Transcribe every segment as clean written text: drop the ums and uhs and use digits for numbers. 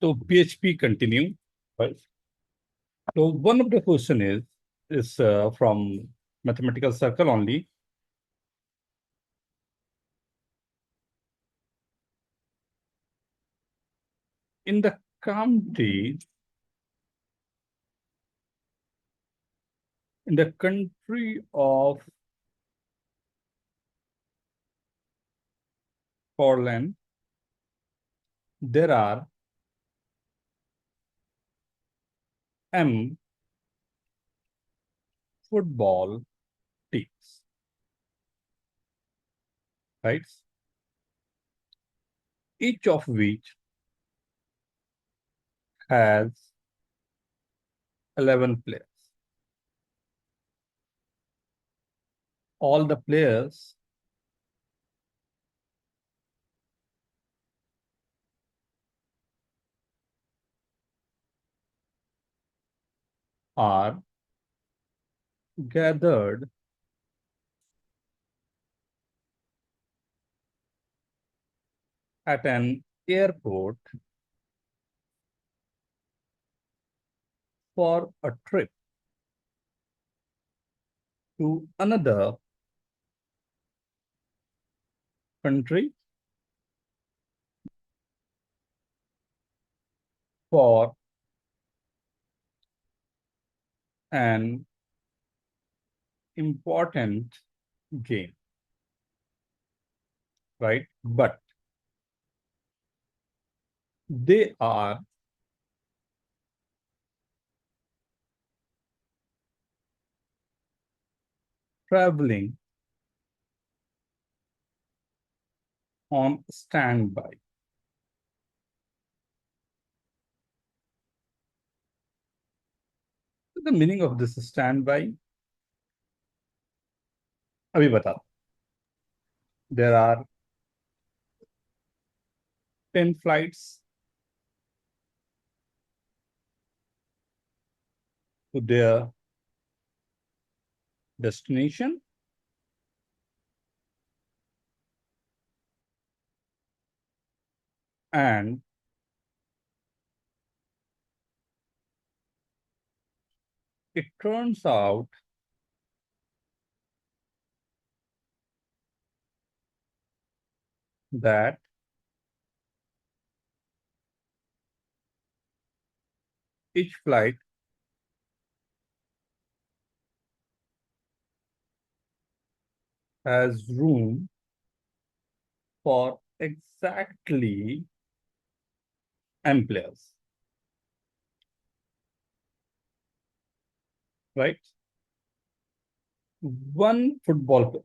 तो PHP continue, right? So one of the question is from mathematical circle only. In the country of Poland, there are M football teams, right? Each of which has 11 players. All the players are gathered at an airport for a trip to another country for an important game, right? But they are traveling on standby. The meaning of this standby, अभी बता. There are 10 flights to their destination, and it turns out that each flight has room for exactly M players, right? One football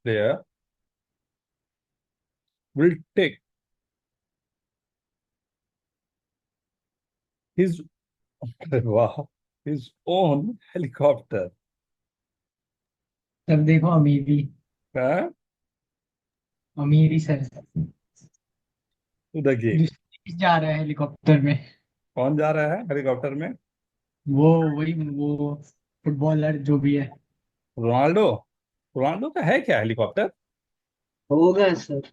player will take his his own helicopter. तब देखो अमीरी हाँ? अमीरी sir To the game. जा रहा है helicopter में। कौन जा रहा है हेलीकॉप्टर में? वो फुटबॉलर जो भी है। रोनाल्डो. रोनाल्डो का है क्या हेलीकॉप्टर? होगा सर।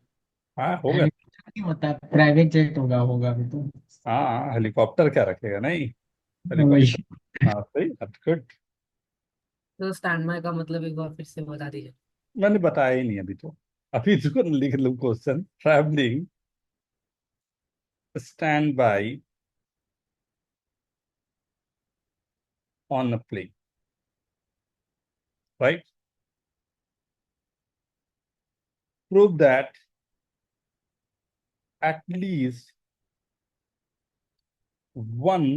हाँ होगा. हेलीकॉप्टर नहीं होता, प्राइवेट जेट होगा अभी तो। हाँ हेलीकॉप्टर क्या रखेगा, नहीं वही। हेलीकॉप्टर. हाँ सही, गुड. तो स्टैंड बाय का मतलब एक बार फिर से बता दीजिए। मैंने बताया ही नहीं अभी तो. अभी इसको लिख लूँ question. Travelling stand by on a plane, right? Prove that at least one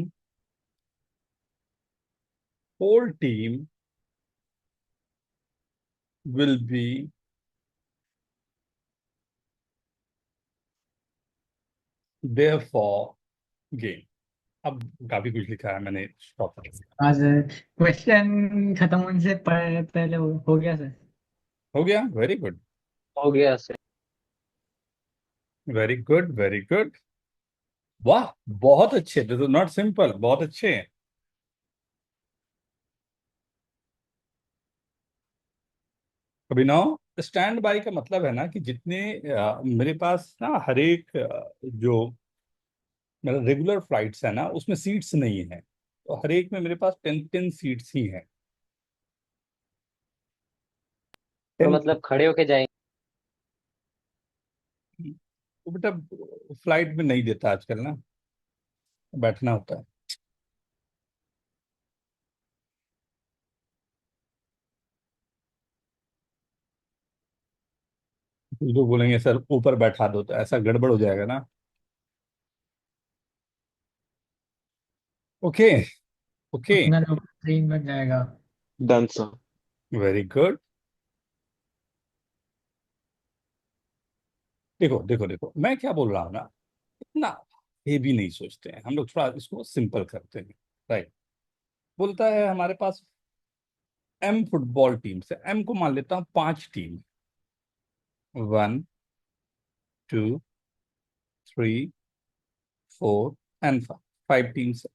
whole team will be there for game. अब काफी कुछ लिखा है मैंने, स्टॉप कर दिया. हाँ सर, क्वेश्चन खत्म होने से पहले हो गया सर। हो गया. वेरी गुड, हो गया sir. Very good, very good. वाह, बहुत अच्छे. दिस इज नॉट सिंपल, बहुत अच्छे हैं. अभिनव, स्टैंड बाय का मतलब है ना कि जितने मेरे पास ना हर एक जो मेरा रेगुलर फ्लाइट्स है ना उसमें सीट्स नहीं है, तो हर एक में मेरे पास 10 सीट्स ही हैं। तो 10। मतलब खड़े होके जाएंगे। तो बेटा फ्लाइट में नहीं देता आजकल ना, बैठना होता है। कुछ लोग बोलेंगे सर ऊपर बैठा दो, तो ऐसा गड़बड़ हो जाएगा ना। ओके। ओके। उतना लोग ट्रेन बन जाएगा। Done sir. Very good. देखो देखो देखो, मैं क्या बोल रहा हूँ ना, इतना हेवी नहीं सोचते हैं हम लोग, थोड़ा इसको सिंपल करते हैं। राइट। बोलता है हमारे पास एम फुटबॉल टीम से, एम को मान लेता हूँ 5 टीम, 1 2 3 4 एंड 5, 5 टीम से।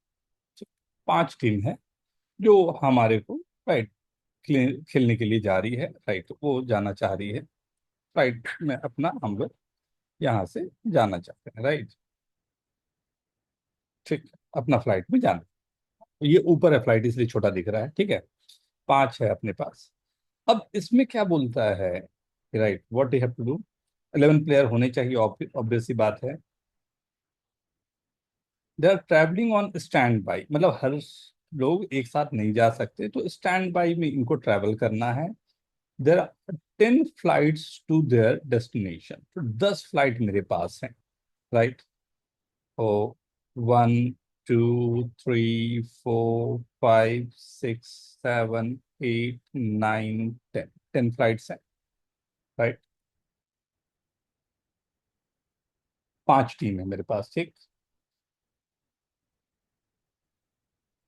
5 टीम है जो हमारे को, राइट, खेलने के लिए जा रही है। राइट, वो जाना चाह रही है। राइट में अपना हम लोग यहाँ से जाना चाहते हैं। राइट। ठीक है, अपना फ्लाइट में जाना। ये ऊपर है फ्लाइट इसलिए छोटा दिख रहा है, ठीक है। 5 है अपने पास। अब इसमें क्या बोलता है, right, what you have to do. 11 player होने चाहिए, ऑब्वियस सी बात है। They are travelling on standby, मतलब हर लोग एक साथ नहीं जा सकते, तो स्टैंड बाई में इनको ट्रैवल करना है। There are 10 flights to their destination, तो 10 फ्लाइट मेरे पास हैं। राइट। ओ 1 2 3 4 5 6 7 8 9 10, 10 फ्लाइट्स हैं। राइट। 5 टीम है मेरे पास, ठीक।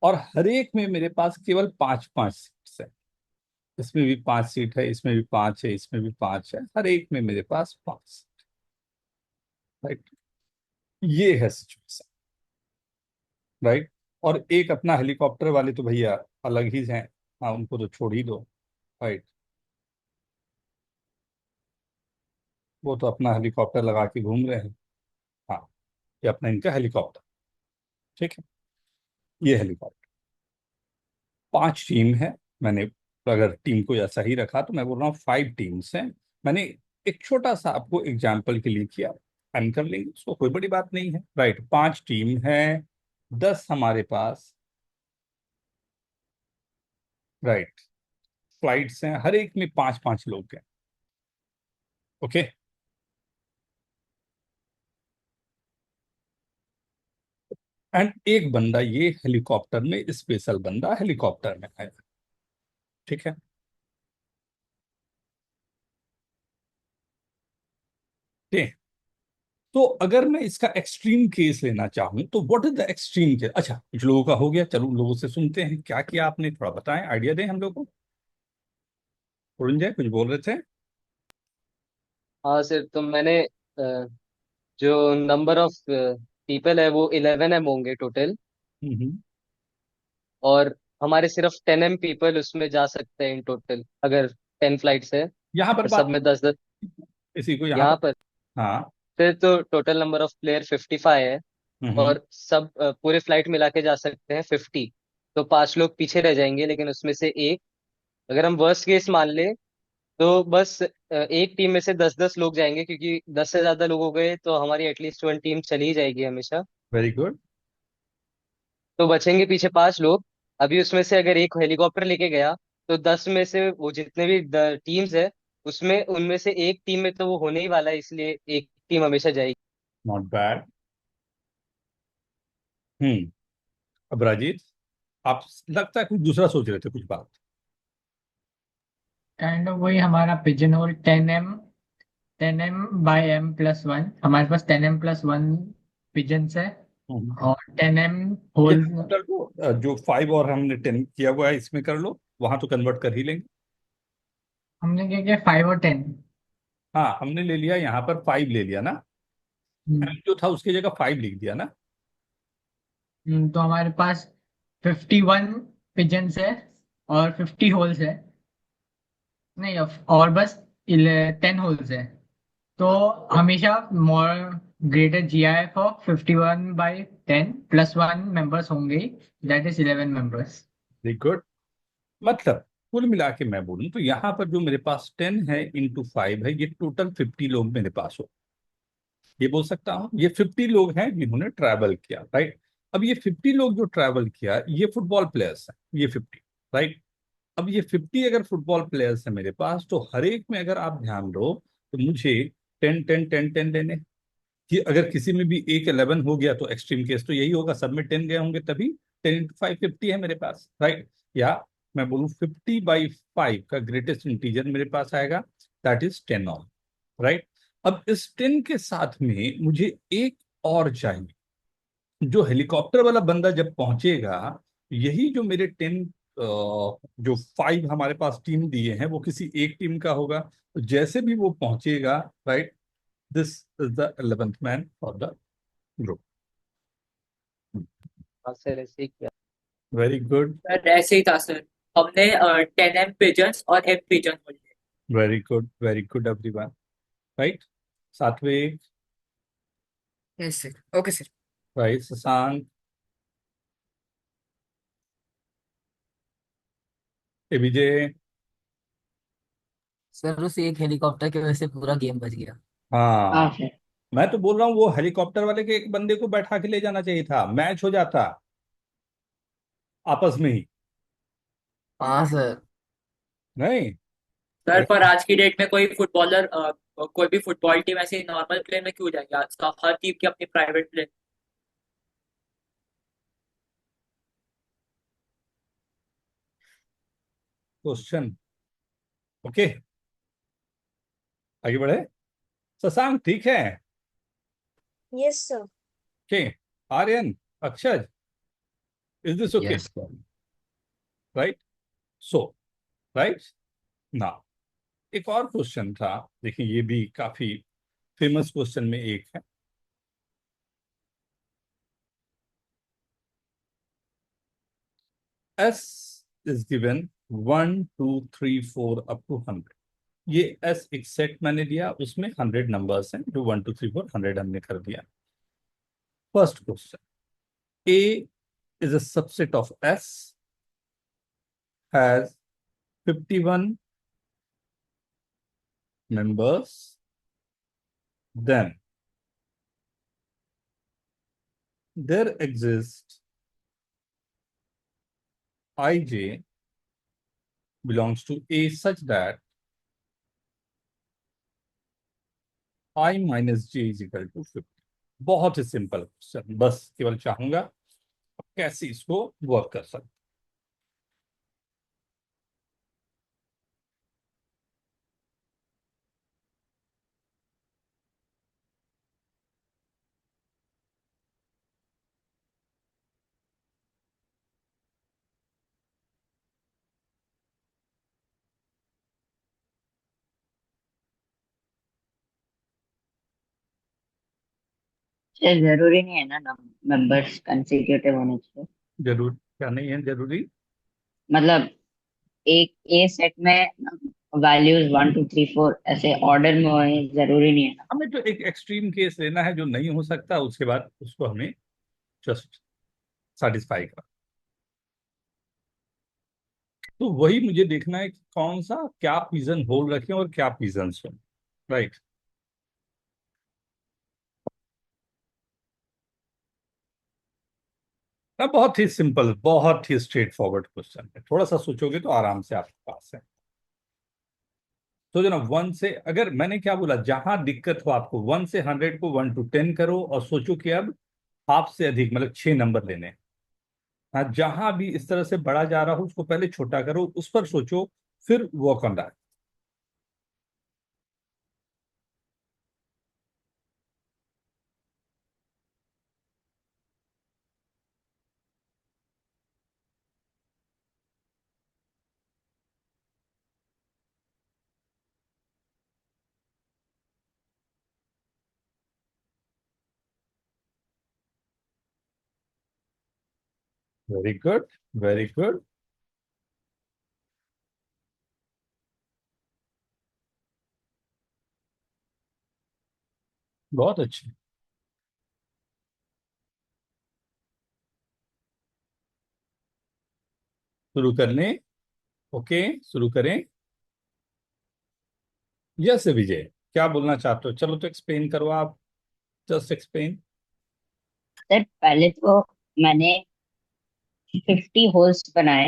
और हर एक में मेरे पास केवल 5 5 सीट्स है। इसमें भी 5 सीट है, इसमें भी 5 है, इसमें भी 5 है, हर एक में मेरे पास 5। राइट। ये है सिचुएशन। राइट। और एक अपना हेलीकॉप्टर वाले तो भैया अलग ही हैं, हाँ उनको तो छोड़ ही दो। राइट। वो तो अपना हेलीकॉप्टर लगा के घूम रहे हैं। हाँ, ये अपना इनका हेलीकॉप्टर, ठीक है। ये हेलीकॉप्टर, 5 टीम है। मैंने अगर टीम को ऐसा ही रखा तो मैं बोल रहा हूँ 5 टीम्स हैं। मैंने एक छोटा सा आपको एग्जाम्पल के लिए किया, हम कर लेंगे उसको, कोई बड़ी बात नहीं है। राइट, 5 टीम है, 10 हमारे पास, राइट, फ्लाइट्स हैं, हर एक में 5 5 लोग हैं। ओके। एंड एक बंदा ये हेलीकॉप्टर में, स्पेशल बंदा हेलीकॉप्टर में है, ठीक है। ठीक। तो अगर मैं इसका एक्सट्रीम केस लेना चाहूं तो what is the extreme case. अच्छा, कुछ लोगों का हो गया, चलो उन लोगों से सुनते हैं क्या किया आपने, थोड़ा बताएं, आइडिया दें हम लोग को। कुछ बोल रहे थे। हाँ सर, तो मैंने जो नंबर ऑफ पीपल है वो 11 होंगे टोटल। हम्म। और हमारे सिर्फ 10 पीपल उसमें जा सकते हैं इन टोटल, अगर 10 फ्लाइट्स है। यहाँ पर और सब बात, में 10 10। इसी को यहाँ यहाँ पर। पर हाँ। फिर तो टोटल नंबर ऑफ प्लेयर 55 है। हम्म। और सब पूरे फ्लाइट मिला के जा सकते हैं 50। तो 5 लोग पीछे रह जाएंगे, लेकिन उसमें से एक, अगर हम वर्स्ट केस मान ले, तो बस एक टीम में से 10 10 लोग जाएंगे, क्योंकि 10 से ज्यादा लोग हो गए तो हमारी एटलीस्ट 1 टीम चली ही जाएगी हमेशा। Very good. तो बचेंगे पीछे 5 लोग। अभी उसमें से अगर एक हेलीकॉप्टर लेके गया, तो 10 में से वो जितने भी टीम्स है, उसमें उनमें से एक टीम में तो वो होने ही वाला है, इसलिए एक टीम हमेशा जाएगी। Not bad. हम्म। अब राजीव, आप लगता है कुछ दूसरा सोच रहे थे, कुछ बात। काइंड ऑफ वही हमारा पिजन होल 10m/m+1, हमारे पास 10m+1 पिजन्स है। हम्म। और 10m ये होल। टोटल को जो 5 और हमने 10 किया हुआ है इसमें कर लो, वहां तो कन्वर्ट कर ही लेंगे। हमने क्या किया, 5 और 10। हाँ, हमने ले लिया यहाँ पर 5 ले लिया ना, जो था उसकी जगह 5 लिख दिया ना। तो हमारे पास 51 पिजन्स है और 50 होल्स है। नहीं, और बस 10 होल्स है, तो हमेशा more greater GIF of 51/10 +1 members होंगे, that is 11 members. Very good. मतलब कुल मिला के मैं बोलूं तो यहाँ पर जो मेरे पास 10 है इंटू 5 है, ये टोटल 50 लोग मेरे पास हो, ये बोल सकता हूँ। ये 50 लोग हैं जिन्होंने ट्रैवल किया, राइट। अब ये 50 लोग जो ट्रैवल किया ये फुटबॉल प्लेयर्स हैं, ये 50, राइट। अब ये 50 अगर फुटबॉल प्लेयर्स हैं मेरे पास, तो हर एक में अगर आप ध्यान दो तो मुझे 10 10 10 10 लेने, कि अगर किसी में भी एक 11 हो गया तो एक्सट्रीम केस तो यही होगा, सब में 10 गए होंगे, तभी 10 इंटू 5 50 है मेरे पास, राइट। या मैं बोलूँ 50/5 का ग्रेटेस्ट इंटीजर मेरे पास आएगा, दैट इज 10 ऑल, राइट। अब इस 10 के साथ में मुझे एक और चाहिए, जो हेलीकॉप्टर वाला बंदा जब पहुंचेगा, यही जो मेरे 10 जो 5 हमारे पास टीम दिए हैं वो किसी एक टीम का होगा, तो जैसे भी वो पहुंचेगा, right, this is the 11th man for the group. हाँ सर, ऐसे ही किया। वेरी गुड, सर ऐसे ही था सर। हमने 10 M पिजन्स और M पिजन बोले। Very good everyone, right. Satvik, yes sir, okay sir. Right, Shashank, Vijay. Sir उस एक हेलीकॉप्टर की वजह से पूरा गेम बच गया। हाँ हाँ, सर। मैं तो बोल रहा हूँ वो हेलीकॉप्टर वाले के एक बंदे को बैठा के ले जाना चाहिए था, मैच हो जाता आपस में ही, हाँ सर। नहीं। सर पर आज की डेट में कोई फुटबॉलर कोई भी फुटबॉल टीम ऐसे नॉर्मल प्ले में क्यों जाएगी? आज का हर टीम की अपनी प्राइवेट प्ले। क्वेश्चन, ओके, आगे बढ़े। शशांक ठीक है, Yes, sir. Okay. Aryan, Akshay, is this okay, yes sir. Right. So, right ना, एक और क्वेश्चन था, देखिए ये भी काफी फेमस क्वेश्चन में एक है। S is given 1 2 3 4 up to 100। ये एस एक सेट मैंने दिया, उसमें 100 नंबर्स हैं, जो 1 2 3 4 100 हमने कर दिया। First question, A is a subset of S, has 51 members, then there exists ij belongs to A such that I minus j is equal to 50। बहुत ही सिंपल क्वेश्चन, बस केवल चाहूंगा कैसे इसको वर्क कर सकते। सर जरूरी नहीं है ना नंबर्स कंसेक्यूटिव होने चाहिए? जरूर, क्या नहीं है जरूरी। मतलब एक ए सेट में वैल्यूज 1 2 3 4 ऐसे ऑर्डर में होए, जरूरी नहीं है ना? हमें तो एक एक्सट्रीम केस लेना है जो नहीं हो सकता, उसके बाद उसको हमें जस्ट सेटिस्फाई करना। तो वही मुझे देखना है कि कौन सा क्या पिजन होल रखें और क्या पिजन हो, राइट। ना, बहुत ही सिंपल, बहुत ही स्ट्रेट फॉरवर्ड क्वेश्चन है, थोड़ा सा सोचोगे तो आराम से आपके पास है। तो जो ना 1 से, अगर मैंने क्या बोला, जहां दिक्कत हो आपको 1 से 100 को 1 to 10 करो और सोचो कि अब हाफ से अधिक मतलब 6 नंबर लेने हैं। हाँ, जहां भी इस तरह से बड़ा जा रहा हो उसको पहले छोटा करो, उस पर सोचो, फिर work on that. Very good, very good. बहुत अच्छे। शुरू करने। ओके, शुरू करें। यस विजय, क्या बोलना चाहते हो? चलो तो एक्सप्लेन करो आप, जस्ट एक्सप्लेन। सर पहले तो मैंने 50 होल्स बनाए।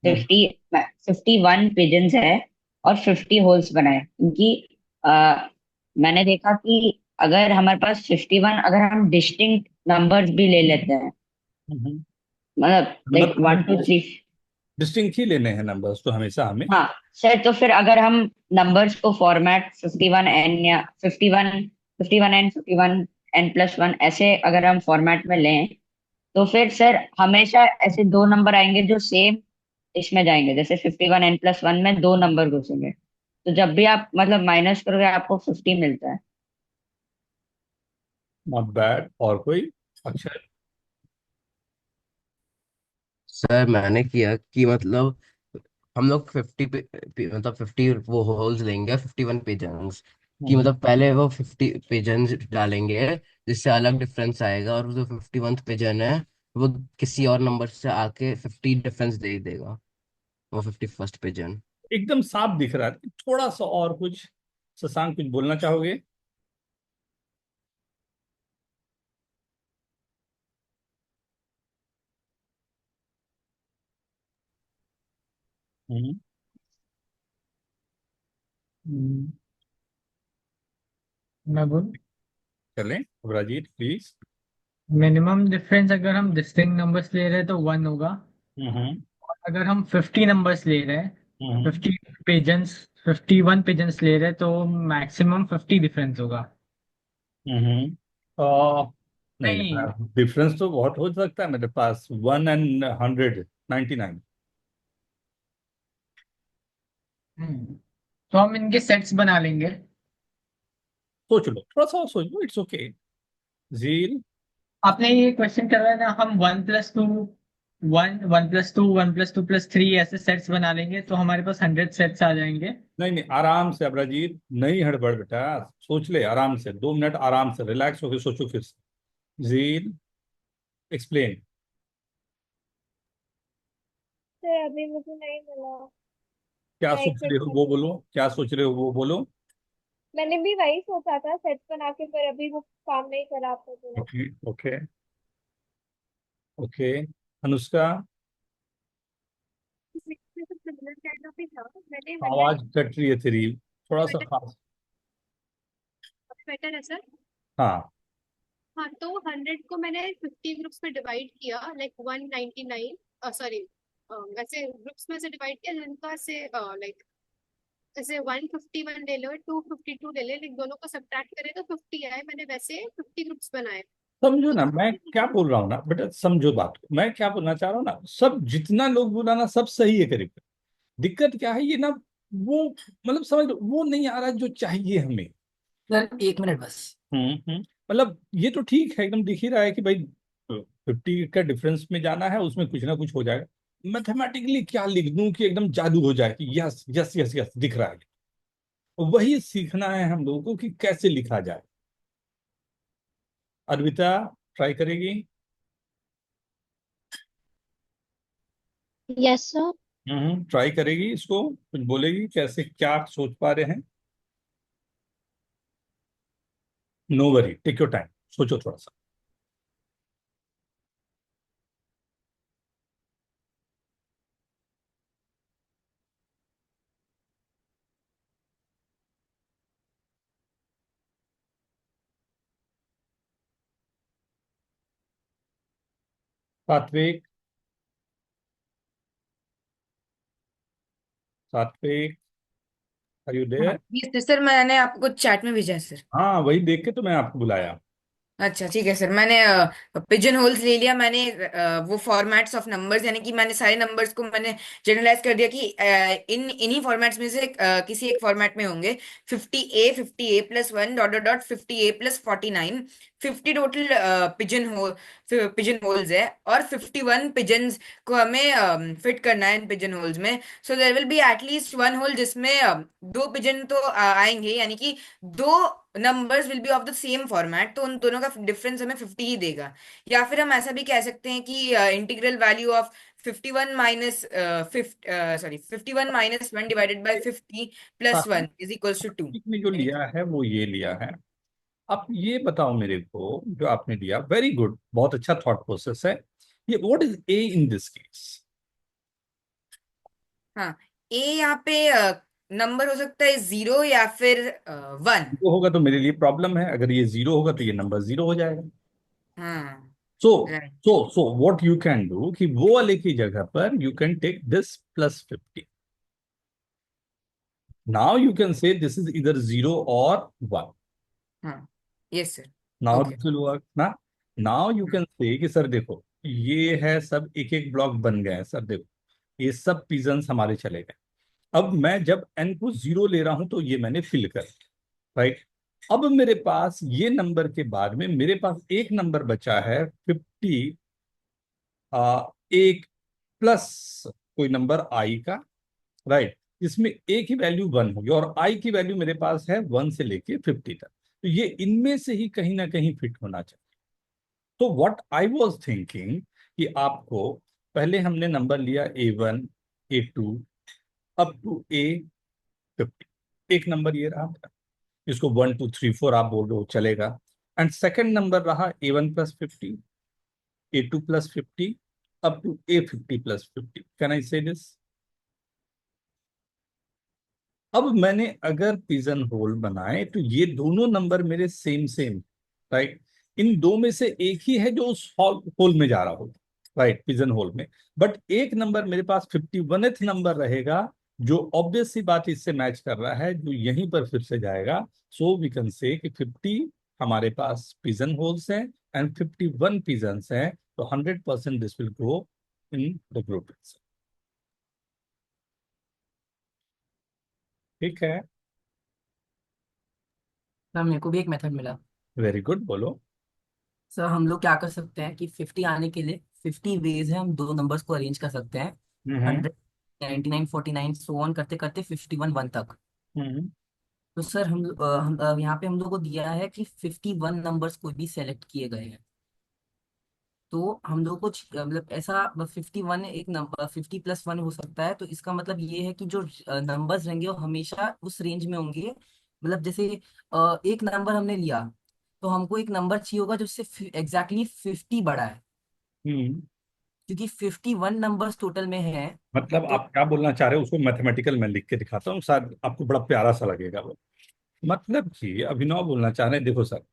हम्म 51 पिजन्स है और 50 होल्स बनाए, क्योंकि मैंने देखा कि अगर हमारे पास 51, अगर हम डिस्टिंक्ट नंबर्स भी ले लेते हैं, मतलब लाइक नंबर हमें 1 2 3। डिस्टिंक्ट ही लेने हैं नंबर्स तो हमेशा हमें। हाँ सर, तो फिर अगर हम नंबर्स को फॉर्मेट 51n या 51 51n प्लस वन ऐसे अगर हम फॉर्मेट में लें, तो फिर सर हमेशा ऐसे दो नंबर आएंगे जो सेम इसमें जाएंगे। जैसे 51n+1 में दो नंबर घुसेंगे, तो जब भी आप मतलब माइनस करोगे आपको 50 मिलता है। Not bad. और कोई? अक्षर। सर मैंने किया कि मतलब हम लोग मतलब 50 वो होल्स लेंगे, 51 पिजन्स की, हम्म मतलब पहले वो 50 पिजन्स डालेंगे जिससे अलग डिफरेंस आएगा, और जो 51th पिजन है वो किसी और नंबर से आके 50 डिफरेंस दे देगा, वो 51st पिजन। एकदम साफ दिख रहा है, थोड़ा सा और कुछ? शशांक कुछ बोलना चाहोगे? हम्म हम्म, मैं बोल चलें अबराजीत प्लीज। मिनिमम डिफरेंस अगर हम डिस्टिंक्ट नंबर्स ले रहे हैं तो 1 होगा। हम्म अगर हम 50 नंबर्स ले रहे हैं, हम्म 50 पेजेंट्स 51 पेजेंट्स ले रहे हैं, तो मैक्सिमम 50 डिफरेंस होगा। हम्म नहीं, नहीं। डिफरेंस तो बहुत हो सकता है मेरे पास, 1 and 199। तो हम इनके सेट्स बना लेंगे। सोच लो, थोड़ा सा और सोच लो, इट्स ओके। जील। आपने ये क्वेश्चन करवाया ना, हम 1+2 1 1+2 1+2+3 ऐसे सेट्स बना लेंगे तो हमारे पास 100 सेट्स आ जाएंगे। नहीं नहीं, आराम से अबराजीत, नहीं हड़बड़ बेटा, सोच ले आराम से, 2 मिनट आराम से रिलैक्स होकर सोचो फिर से। जील, एक्सप्लेन। सर अभी मुझे नहीं मिला। क्या मैं एक सोच मिनट रहे हो वो में, बोलो, क्या सोच रहे हो वो बोलो। मैंने भी वही सोचा था सेट बना के, पर अभी वो काम नहीं करा आपने बोला। Okay okay okay. Anushka. Similar kind of ही था। मैंने 100 आवाज कट रही है तेरी, थोड़ा सा खास। बेटर है सर। हाँ। हाँ, तो 100 को मैंने 50 ग्रुप्स में डिवाइड किया, लाइक 199, सॉरी, ऐसे ग्रुप्स में से डिवाइड किया जिनका से लाइक जैसे 151 ले लो, 252 ले ले, लाइक दोनों को सब्ट्रैक्ट करें तो 50 आए। मैंने वैसे 50 ग्रुप्स बनाए। समझो तो ना मैं क्या बोल रहा हूँ ना बेटा, समझो बात को, मैं क्या बोलना चाह रहा हूँ ना, सब जितना लोग बोला ना सब सही है करीब। दिक्कत क्या है ये ना, वो मतलब समझ लो वो नहीं आ रहा जो चाहिए हमें। सर 1 मिनट बस। मतलब ये तो ठीक है, एकदम दिख ही रहा है कि भाई 50 का डिफरेंस में जाना है, उसमें कुछ ना कुछ हो जाएगा। मैथमेटिकली क्या लिख दूं कि एकदम जादू हो जाए कि यस यस यस यस दिख रहा है। वही सीखना है हम लोगों को कि कैसे लिखा जाए। अर्पिता ट्राई करेगी? Yes sir. ट्राई करेगी, इसको कुछ बोलेगी कैसे, क्या सोच पा रहे हैं? No worry, take your time, सोचो थोड़ा सा। सात्विक, सात्विक, आर यू हाँ देयर? ये सर मैंने आपको चैट में भेजा है सर। हाँ वही देख के तो मैं आपको बुलाया। अच्छा ठीक है सर, मैंने पिजन होल्स ले लिया मैंने। वो फॉर्मेट्स ऑफ नंबर्स, यानी कि मैंने सारे नंबर्स को मैंने जनरलाइज कर दिया कि इन्हीं फॉर्मेट्स में से किसी एक फॉर्मेट में होंगे। 50a dot dot dot 50a+49, 50 total pigeon holes है, और 51 पिजन्स को हमें फिट करना है इन पिजन होल्स में। So there will be at least one hole जिसमें दो पिजन तो आएंगे, यानी कि दो numbers will be of the same format, तो उन दोनों का डिफरेंस हमें 50 ही देगा। या फिर हम ऐसा भी कह सकते हैं कि integral value of 51 minus sorry 51 minus 1 divided by 50 plus हाँ, 1 इज इक्वल्स टू 2। ने जो लिया है वो ये लिया है। अब ये बताओ मेरे को, जो आपने लिया, वेरी गुड, बहुत अच्छा थॉट प्रोसेस है। ये what is a in this case? हाँ, ए यहाँ पे नंबर हो सकता है 0 या फिर 1। जीरो होगा तो मेरे लिए प्रॉब्लम है, अगर ये जीरो होगा तो ये नंबर जीरो हो जाएगा। हाँ, so right. So what you can do कि वो वाले की जगह पर you can take this +50। Now you can say this is इधर 0 और 1। हाँ, yes sir. Now okay. This will work ना। नाउ यू कैन से कि सर देखो, ये है सब एक एक ब्लॉक बन गए हैं सर, देखो ये सब पिजन्स हमारे चले गए। अब मैं जब एन को जीरो ले रहा हूं तो ये मैंने फिल कर, राइट। अब मेरे पास ये नंबर के बाद में मेरे पास एक नंबर बचा है 50, एक प्लस कोई नंबर आई का, राइट। इसमें ए की वैल्यू 1 होगी और आई की वैल्यू मेरे पास है 1 से लेके 50 तक, तो ये इनमें से ही कहीं ना कहीं फिट होना चाहिए। तो व्हाट आई वाज थिंकिंग कि आपको पहले हमने नंबर लिया A1, A2 up to A50। एक नंबर ये रहा, इसको 1 2 3 4 आप बोल रहे हो चलेगा। एंड सेकंड नंबर रहा A1 + 50, A2 + 50 up to A50 + 50। Can I से दिस? अब मैंने अगर पिजन होल बनाए तो ये दोनों नंबर मेरे सेम सेम, राइट। इन दो में से एक ही है जो उस होल में जा रहा होगा, राइट, पिजन होल में। बट एक नंबर मेरे पास 51th नंबर रहेगा, जो ऑब्वियस सी बात इससे मैच कर रहा है, जो यहीं पर फिर से जाएगा। सो वी कैन से कि 50 हमारे पास पिजन होल्स हैं एंड 51 पिजन्स हैं, तो 100% this will go in the group. ठीक है, सर मेरे को भी एक मेथड मिला। वेरी गुड, बोलो। सर हम लोग क्या कर सकते हैं कि 50 आने के लिए 50 वेज है, हम दो नंबर्स को अरेंज कर सकते हैं। हम्म 100, 99, 49 सो ऑन करते करते 51 1 तक। हम्म तो सर यहाँ पे हम लोग को दिया है कि 51 नंबर्स कोई भी सेलेक्ट किए गए हैं। तो हम लोग को मतलब ऐसा 51 एक नंबर 50 + 1 हो सकता है, तो इसका मतलब ये है कि जो नंबर्स रहेंगे वो हमेशा उस रेंज में होंगे। मतलब जैसे एक नंबर हमने लिया, तो हमको एक नंबर चाहिए होगा जो उससे एग्जैक्टली 50 बड़ा है, हम्म क्योंकि 51 नंबर्स टोटल में है। मतलब तो आप क्या बोलना चाह रहे हो उसको मैथमेटिकल में लिख के दिखाता हूँ, शायद आपको बड़ा प्यारा सा लगेगा वो। मतलब कि अभिनव बोलना चाह रहे हैं, देखो सर,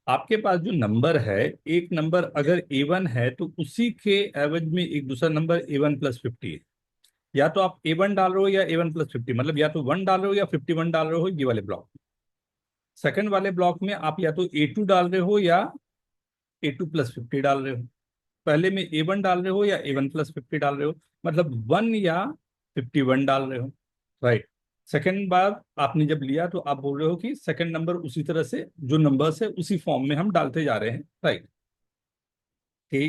आपके पास जो नंबर है, एक नंबर अगर A1 है तो उसी के एवज में एक दूसरा नंबर A1 + 50 है। या तो आप A1 डाल रहे हो या A1 + 50, मतलब या तो 1 डाल रहे हो या 51 डाल रहे हो ये वाले ब्लॉक में। सेकंड वाले ब्लॉक में आप या तो A2 डाल रहे हो या A2 + 50 डाल रहे हो। पहले में A1 डाल रहे हो या A1 + 50 डाल रहे हो, मतलब 1 या 51 डाल रहे हो, राइट। सेकंड बार आपने जब लिया तो आप बोल रहे हो कि सेकंड नंबर उसी तरह से जो नंबर्स है उसी फॉर्म में हम डालते जा रहे हैं, राइट। कि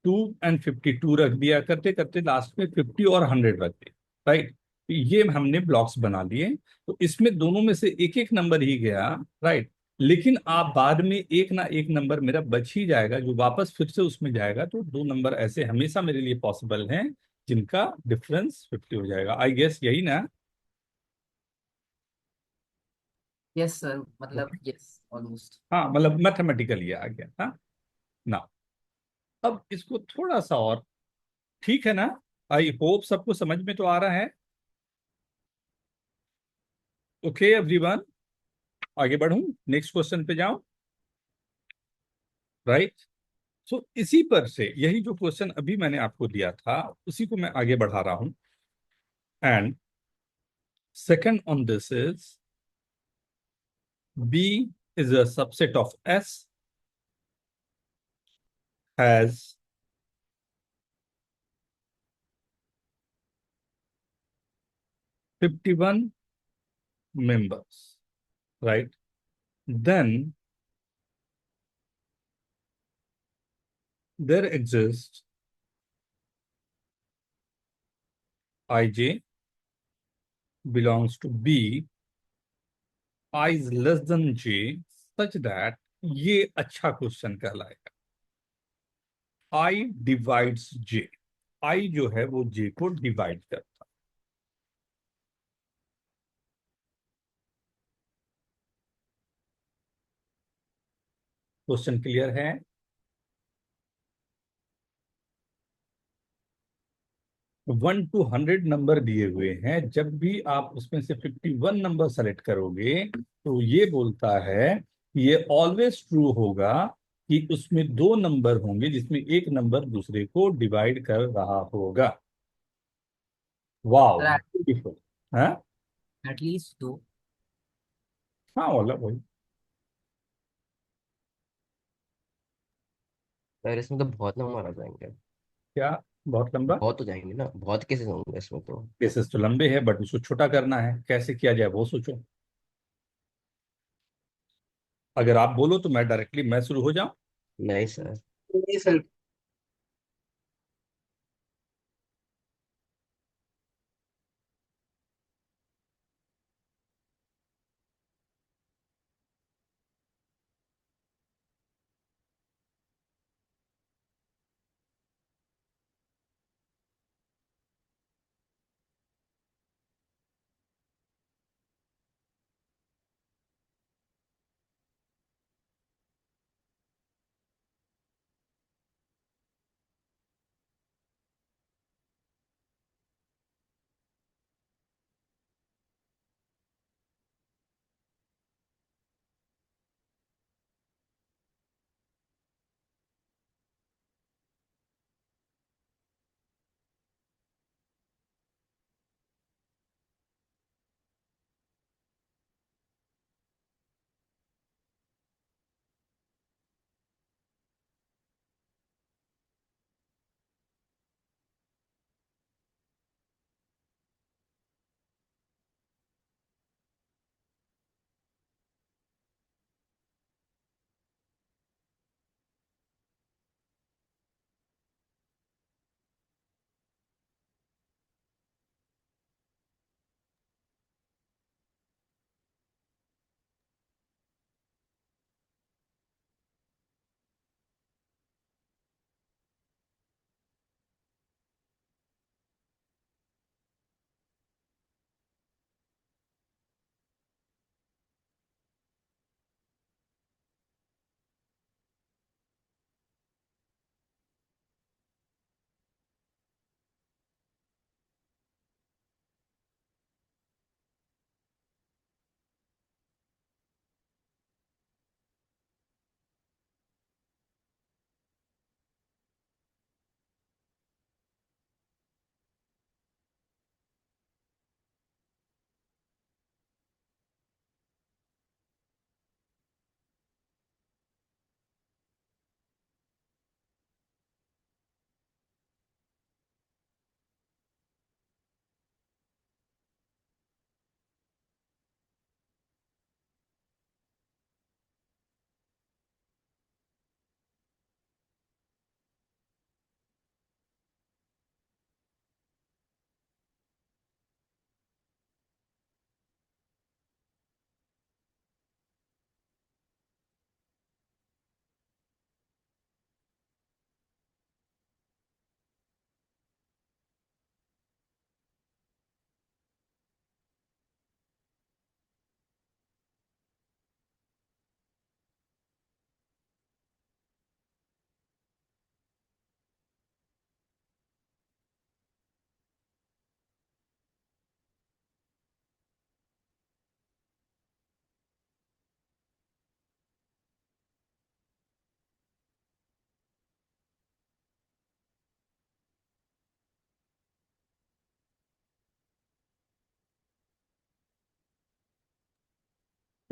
2 और 52 रख दिया, करते करते लास्ट में 50 और 100 रख दिया, राइट। ये हमने ब्लॉक्स बना लिए। तो इसमें दोनों में से एक एक नंबर ही गया, राइट। लेकिन आप बाद में एक ना एक नंबर मेरा बच ही जाएगा जो वापस फिर से उसमें जाएगा, तो दो नंबर ऐसे हमेशा मेरे लिए पॉसिबल हैं जिनका डिफरेंस 50 हो जाएगा, आई गेस यही ना। यस सर, मतलब यस ऑलमोस्ट। हाँ, मतलब मैथमेटिकली आ गया, हाँ ना। अब इसको थोड़ा सा और, ठीक है ना? आई होप सबको समझ में तो आ रहा है। ओके एवरीवन, आगे बढ़ूं, नेक्स्ट क्वेश्चन पे जाऊं, राइट। सो इसी पर से यही जो क्वेश्चन अभी मैंने आपको दिया था उसी को मैं आगे बढ़ा रहा हूं। And second on this is B is a subset of S, has 51 members, right? Then there exists IJ belongs to B I is less than J such that, ये अच्छा क्वेश्चन कहलाएगा। आई डिवाइड्स जे, आई जो है वो जे को डिवाइड करता है। Question clear है? 1 to 100 नंबर दिए हुए हैं, जब भी आप उसमें से 51 नंबर सेलेक्ट करोगे तो ये बोलता है कि ये ऑलवेज ट्रू होगा कि उसमें दो नंबर होंगे जिसमें एक नंबर दूसरे को डिवाइड कर रहा होगा। वाह, सर ब्यूटीफुल। हाँ एटलीस्ट दो। हाँ, वाला वही। यार इसमें तो बहुत नंबर आ जाएंगे। क्या बहुत लंबा? बहुत हो जाएंगे ना, बहुत केसेस होंगे इसमें तो। केसेस तो लंबे हैं, बट उसको छोटा करना है, कैसे किया जाए वो सोचो। अगर आप बोलो तो मैं डायरेक्टली मैं शुरू हो जाऊं। नहीं सर। नहीं सर।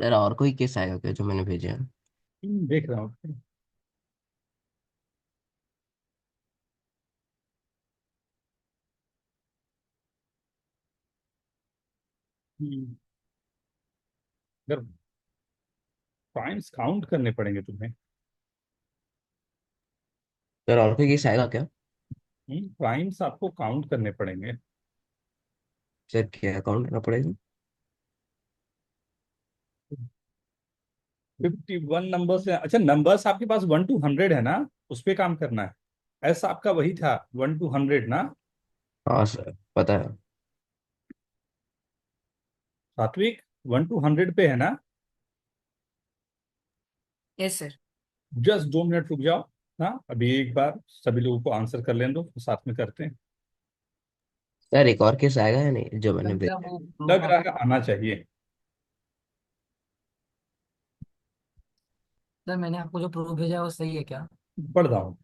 सर और कोई केस आएगा क्या जो मैंने भेजे हैं? देख रहा हूँ। हम्म, अगर प्राइम्स काउंट करने पड़ेंगे तुम्हें। सर और कोई केस आएगा क्या? प्राइम्स आपको काउंट करने पड़ेंगे। सर क्या अकाउंट करना पड़ेगा? 51 नंबर से, अच्छा नंबर्स आपके पास 1 to 100 है ना, उस पे काम करना है। ऐसा आपका वही था 1 to 100 ना। हाँ सर पता है। सात्विक 1 to 100 पे है ना। Yes sir. जस्ट 2 मिनट रुक जाओ। हाँ अभी एक बार सभी लोगों को आंसर कर लेने दो, फिर साथ में करते हैं। सर एक और केस आएगा या नहीं जो मैंने सर क्या भेजा? वो लग प्रूफ रहा आप, है आना चाहिए। सर मैंने आपको जो प्रूफ भेजा है वो सही है क्या? पढ़ रहा हूँ।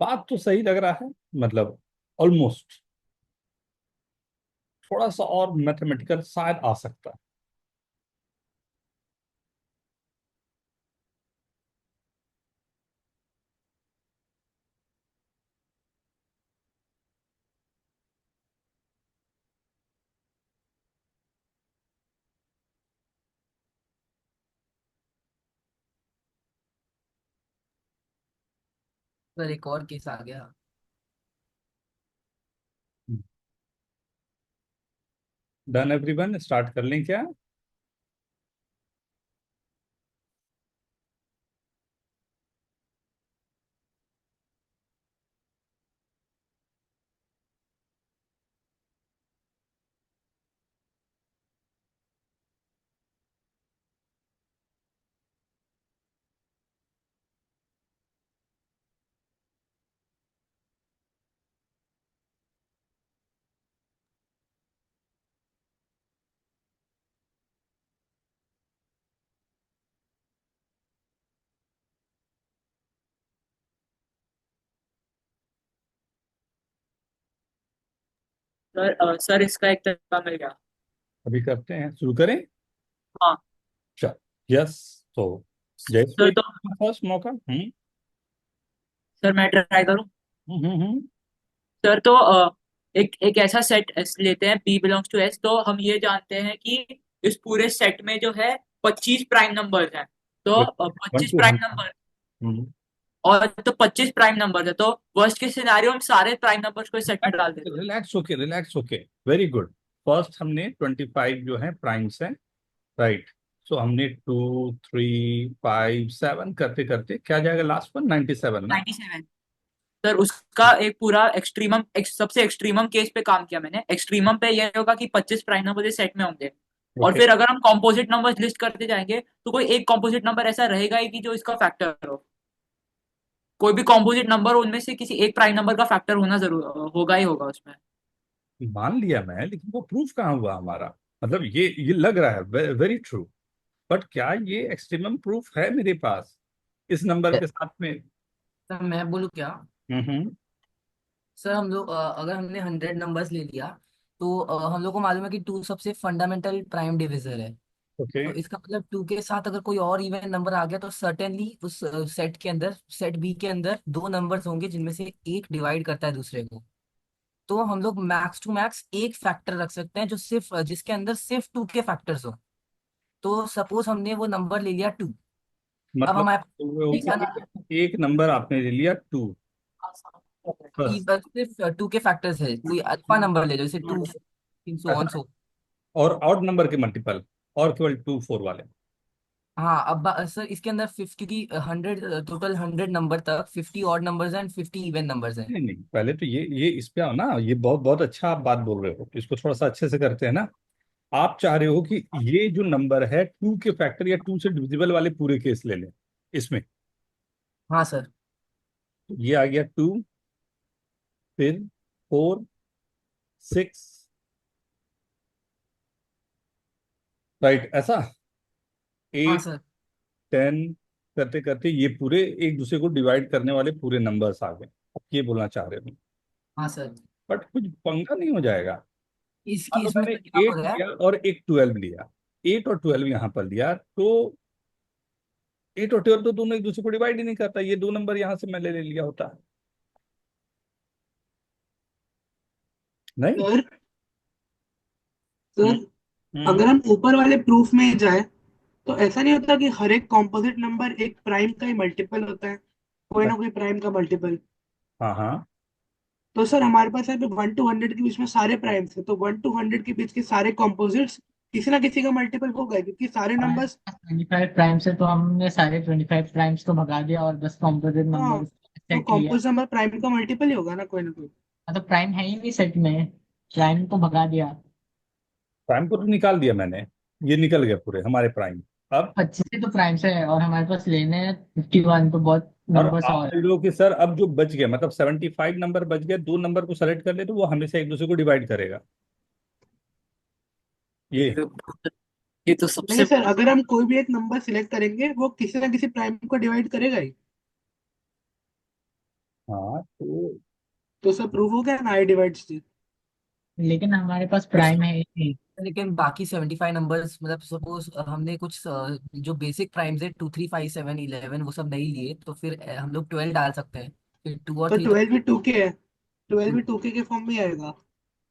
बात तो सही लग रहा है, मतलब ऑलमोस्ट। थोड़ा सा और मैथमेटिकल शायद आ सकता है। सर एक और केस आ गया। डन एवरीवन, स्टार्ट कर लें क्या? सर इसका एक तरीका मिल गया। अभी करते हैं, शुरू करें। हाँ चल। यस। तो जयेश को सर। ही तो फर्स्ट मौका। सर मैं ट्राई करूँ। हम्म। सर तो एक एक ऐसा सेट लेते हैं P बिलोंग्स टू S। तो हम ये जानते हैं कि इस पूरे सेट में जो है 25 प्राइम नंबर्स हैं। तो one 25 to prime hundred number, और तो 25 प्राइम नंबर है, तो वर्स्ट के सिनेरियो हम सारे प्राइम नंबर्स को इस सेट में डाल देते हैं। रिलैक्स होके, रिलैक्स होके। Very good. फर्स्ट हमने 25 जो है प्राइम्स है। राइट। सो हमने 2, 3, 5, 7 करते करते क्या जाएगा लास्ट वन, 97 ना। 97। सर उसका एक पूरा एक्सट्रीमम सबसे एक्सट्रीमम केस पे काम किया मैंने। एक्सट्रीमम पे यह होगा कि 25 प्राइम नंबर इस सेट में होंगे, और ओके। फिर अगर हम कॉम्पोजिट नंबर्स लिस्ट करते जाएंगे तो कोई एक कॉम्पोजिट नंबर ऐसा रहेगा ही कि जो इसका फैक्टर हो। कोई भी कॉम्पोजिट नंबर उनमें से किसी एक प्राइम नंबर का फैक्टर होना जरूर होगा ही होगा उसमें। मान लिया मैं, लेकिन वो प्रूफ कहाँ हुआ हमारा? मतलब ये लग रहा है वेरी ट्रू, बट क्या ये एक्सट्रीमम प्रूफ है मेरे पास इस नंबर के साथ में? सर मैं बोलूँ क्या? हम्म। सर हम लोग अगर हमने 100 नंबर्स ले लिया, तो हम लोग को मालूम है कि 2 सबसे फंडामेंटल प्राइम डिविजर है। ओके। तो इसका मतलब 2 के साथ अगर कोई और इवन नंबर आ गया तो सर्टेनली उस सेट के अंदर, सेट बी के अंदर 2 नंबर्स होंगे जिनमें से एक डिवाइड करता है दूसरे को। तो हम लोग मैक्स टू मैक्स एक फैक्टर रख सकते हैं जो सिर्फ जिसके अंदर सिर्फ 2 के फैक्टर्स हो। तो सपोज हमने वो नंबर ले लिया 2। अब मतलब हमारे तीसरा एक नंबर आपने ले लिया 2 बस। सिर्फ 2 के फैक्टर्स है, कोई अल्फा नंबर ले लो जैसे 2, 300 ऑन अच्छा, सो। और ऑड नंबर के मल्टीपल, और केवल 2, 4 वाले। हाँ अब सर इसके अंदर 50, क्योंकि टोटल 100 नंबर तक 50 ऑड नंबर्स हैं एंड 50 इवन नंबर्स हैं। नहीं नहीं, पहले तो ये इस पे आओ ना। ये बहुत बहुत अच्छा आप बात बोल रहे हो, इसको थोड़ा सा अच्छे से करते हैं ना। आप चाह रहे हो कि ये जो नंबर है 2 के फैक्टर या 2 से डिविजिबल वाले पूरे केस ले लें इसमें। हाँ सर। तो ये आ गया 2, फिर 4, 6। राइट, ऐसा हाँ 8, सर। 10 करते करते ये पूरे एक दूसरे को डिवाइड करने वाले पूरे नंबर्स आ गए। आप ये बोलना चाह रहे हो? हाँ सर। बट कुछ पंगा नहीं हो जाएगा? इस मान लो केस में मैंने तो क्या हो 8 रहा है? लिया और एक 12 लिया। 8 और 12 यहाँ पर लिया, तो 8 और 12 तो दोनों एक दूसरे को डिवाइड ही नहीं करता। ये दो नंबर यहाँ से मैं ले लिया होता। नहीं। सर हम्म। सर अगर हम ऊपर वाले प्रूफ में जाए तो ऐसा नहीं होता कि हर एक कॉम्पोजिट नंबर एक प्राइम का ही मल्टीपल होता है? कोई ना कोई प्राइम का मल्टीपल। हाँ हाँ। तो सर हमारे पास है 1 to 100 के बीच में सारे प्राइम्स है, तो 1 to 100 के बीच के सारे कॉम्पोजिट्स किसी ना किसी का मल्टीपल होगा, क्योंकि सारे हमारे नंबर्स। पास 25 प्राइम्स है, तो हमने सारे 25 प्राइम्स को भगा दिया और बस कॉम्पोजिट हाँ, नंबर तो सेट लिया। कॉम्पोजिट नंबर प्राइम का मल्टीपल ही होगा ना, कोई ना कोई। हाँ, तो प्राइम है ही नहीं सेट में, प्राइम को भगा दिया। प्राइम को तो निकाल दिया मैंने, ये निकल गए पूरे हमारे प्राइम। अब 25 ही तो प्राइम्स है और हमारे पास लेने हैं 51, तो बहुत और नंबर्स आप और बोल रहे हो कि सर अब जो बच गए मतलब 75 नंबर बच गए, दो नंबर को सेलेक्ट कर ले तो वो हमेशा एक दूसरे को डिवाइड करेगा ये। ये तो नहीं सबसे सर, अगर हम कोई भी एक नंबर सिलेक्ट करेंगे वो किसी ना किसी प्राइम को डिवाइड करेगा ही। हाँ तो सर प्रूफ हो गया ना, आई डिवाइड्स जी। लेकिन हमारे पास प्राइम है ही नहीं। लेकिन बाकी 75 नंबर्स मतलब सपोज हमने कुछ जो बेसिक प्राइम्स है 2 3 5 7 11 वो सब नहीं लिए, तो फिर हम लोग 12 डाल सकते हैं, फिर 2 और 3 तो 12 भी 2K है, 12 भी 2K के फॉर्म में ही आएगा।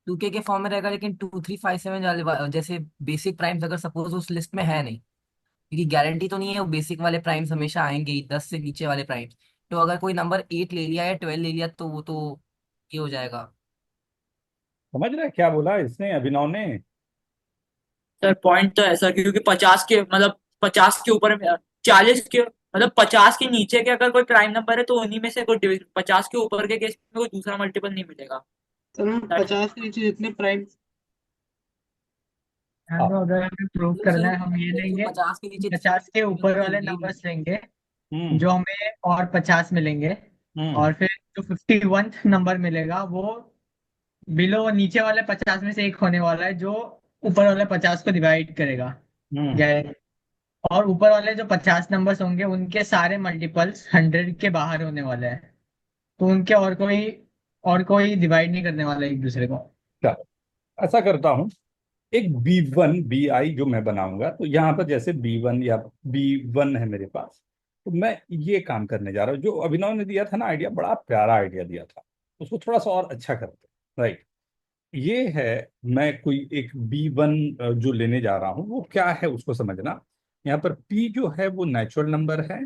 2K के फॉर्म में रहेगा, लेकिन 2 3 5 7 वाले जैसे बेसिक प्राइम्स अगर सपोज उस लिस्ट में है नहीं, क्योंकि गारंटी तो नहीं है वो बेसिक वाले प्राइम्स हमेशा आएंगे ही, 10 से नीचे वाले प्राइम्स। तो अगर कोई नंबर 8 ले लिया या 12 ले लिया तो वो तो ये हो जाएगा। समझ रहे हैं क्या बोला इसने, अभिनव ने? सर पॉइंट तो ऐसा क्योंकि 50 के मतलब 50 के ऊपर में 40 के मतलब 50 के नीचे के अगर कोई प्राइम नंबर है तो उन्हीं में से कोई 50 के ऊपर के केस में कोई दूसरा मल्टीपल नहीं मिलेगा। सर हम 50 के नीचे जितने प्राइम। हाँ, हाँ। तो अगर हमें प्रूव मतलब करना है जरूरी हम ये नहीं है कि लेंगे, 50 के नीचे 50 के ऊपर वाले चाहिए ही। नंबर्स लेंगे हम्म जो हमें और 50 मिलेंगे, हम्म और फिर जो 51 नंबर मिलेगा वो बिलो नीचे वाले 50 में से एक होने वाला है जो ऊपर वाले 50 को डिवाइड करेगा। हम्म। गारंटी। और ऊपर वाले जो 50 नंबर्स होंगे उनके सारे मल्टीपल्स 100 के बाहर होने वाले हैं, तो उनके और कोई डिवाइड नहीं करने वाला एक दूसरे को। चलो ऐसा करता हूँ, एक B1 BI जो मैं बनाऊंगा, तो यहाँ पर जैसे B1 या B1 है मेरे पास, तो मैं ये काम करने जा रहा हूँ। जो अभिनव ने दिया था ना आइडिया, बड़ा प्यारा आइडिया दिया था, उसको थोड़ा सा और अच्छा करते हैं। राइट, ये है, मैं कोई एक B1 जो लेने जा रहा हूँ वो क्या है उसको समझना। यहाँ पर P जो है वो नेचुरल नंबर है,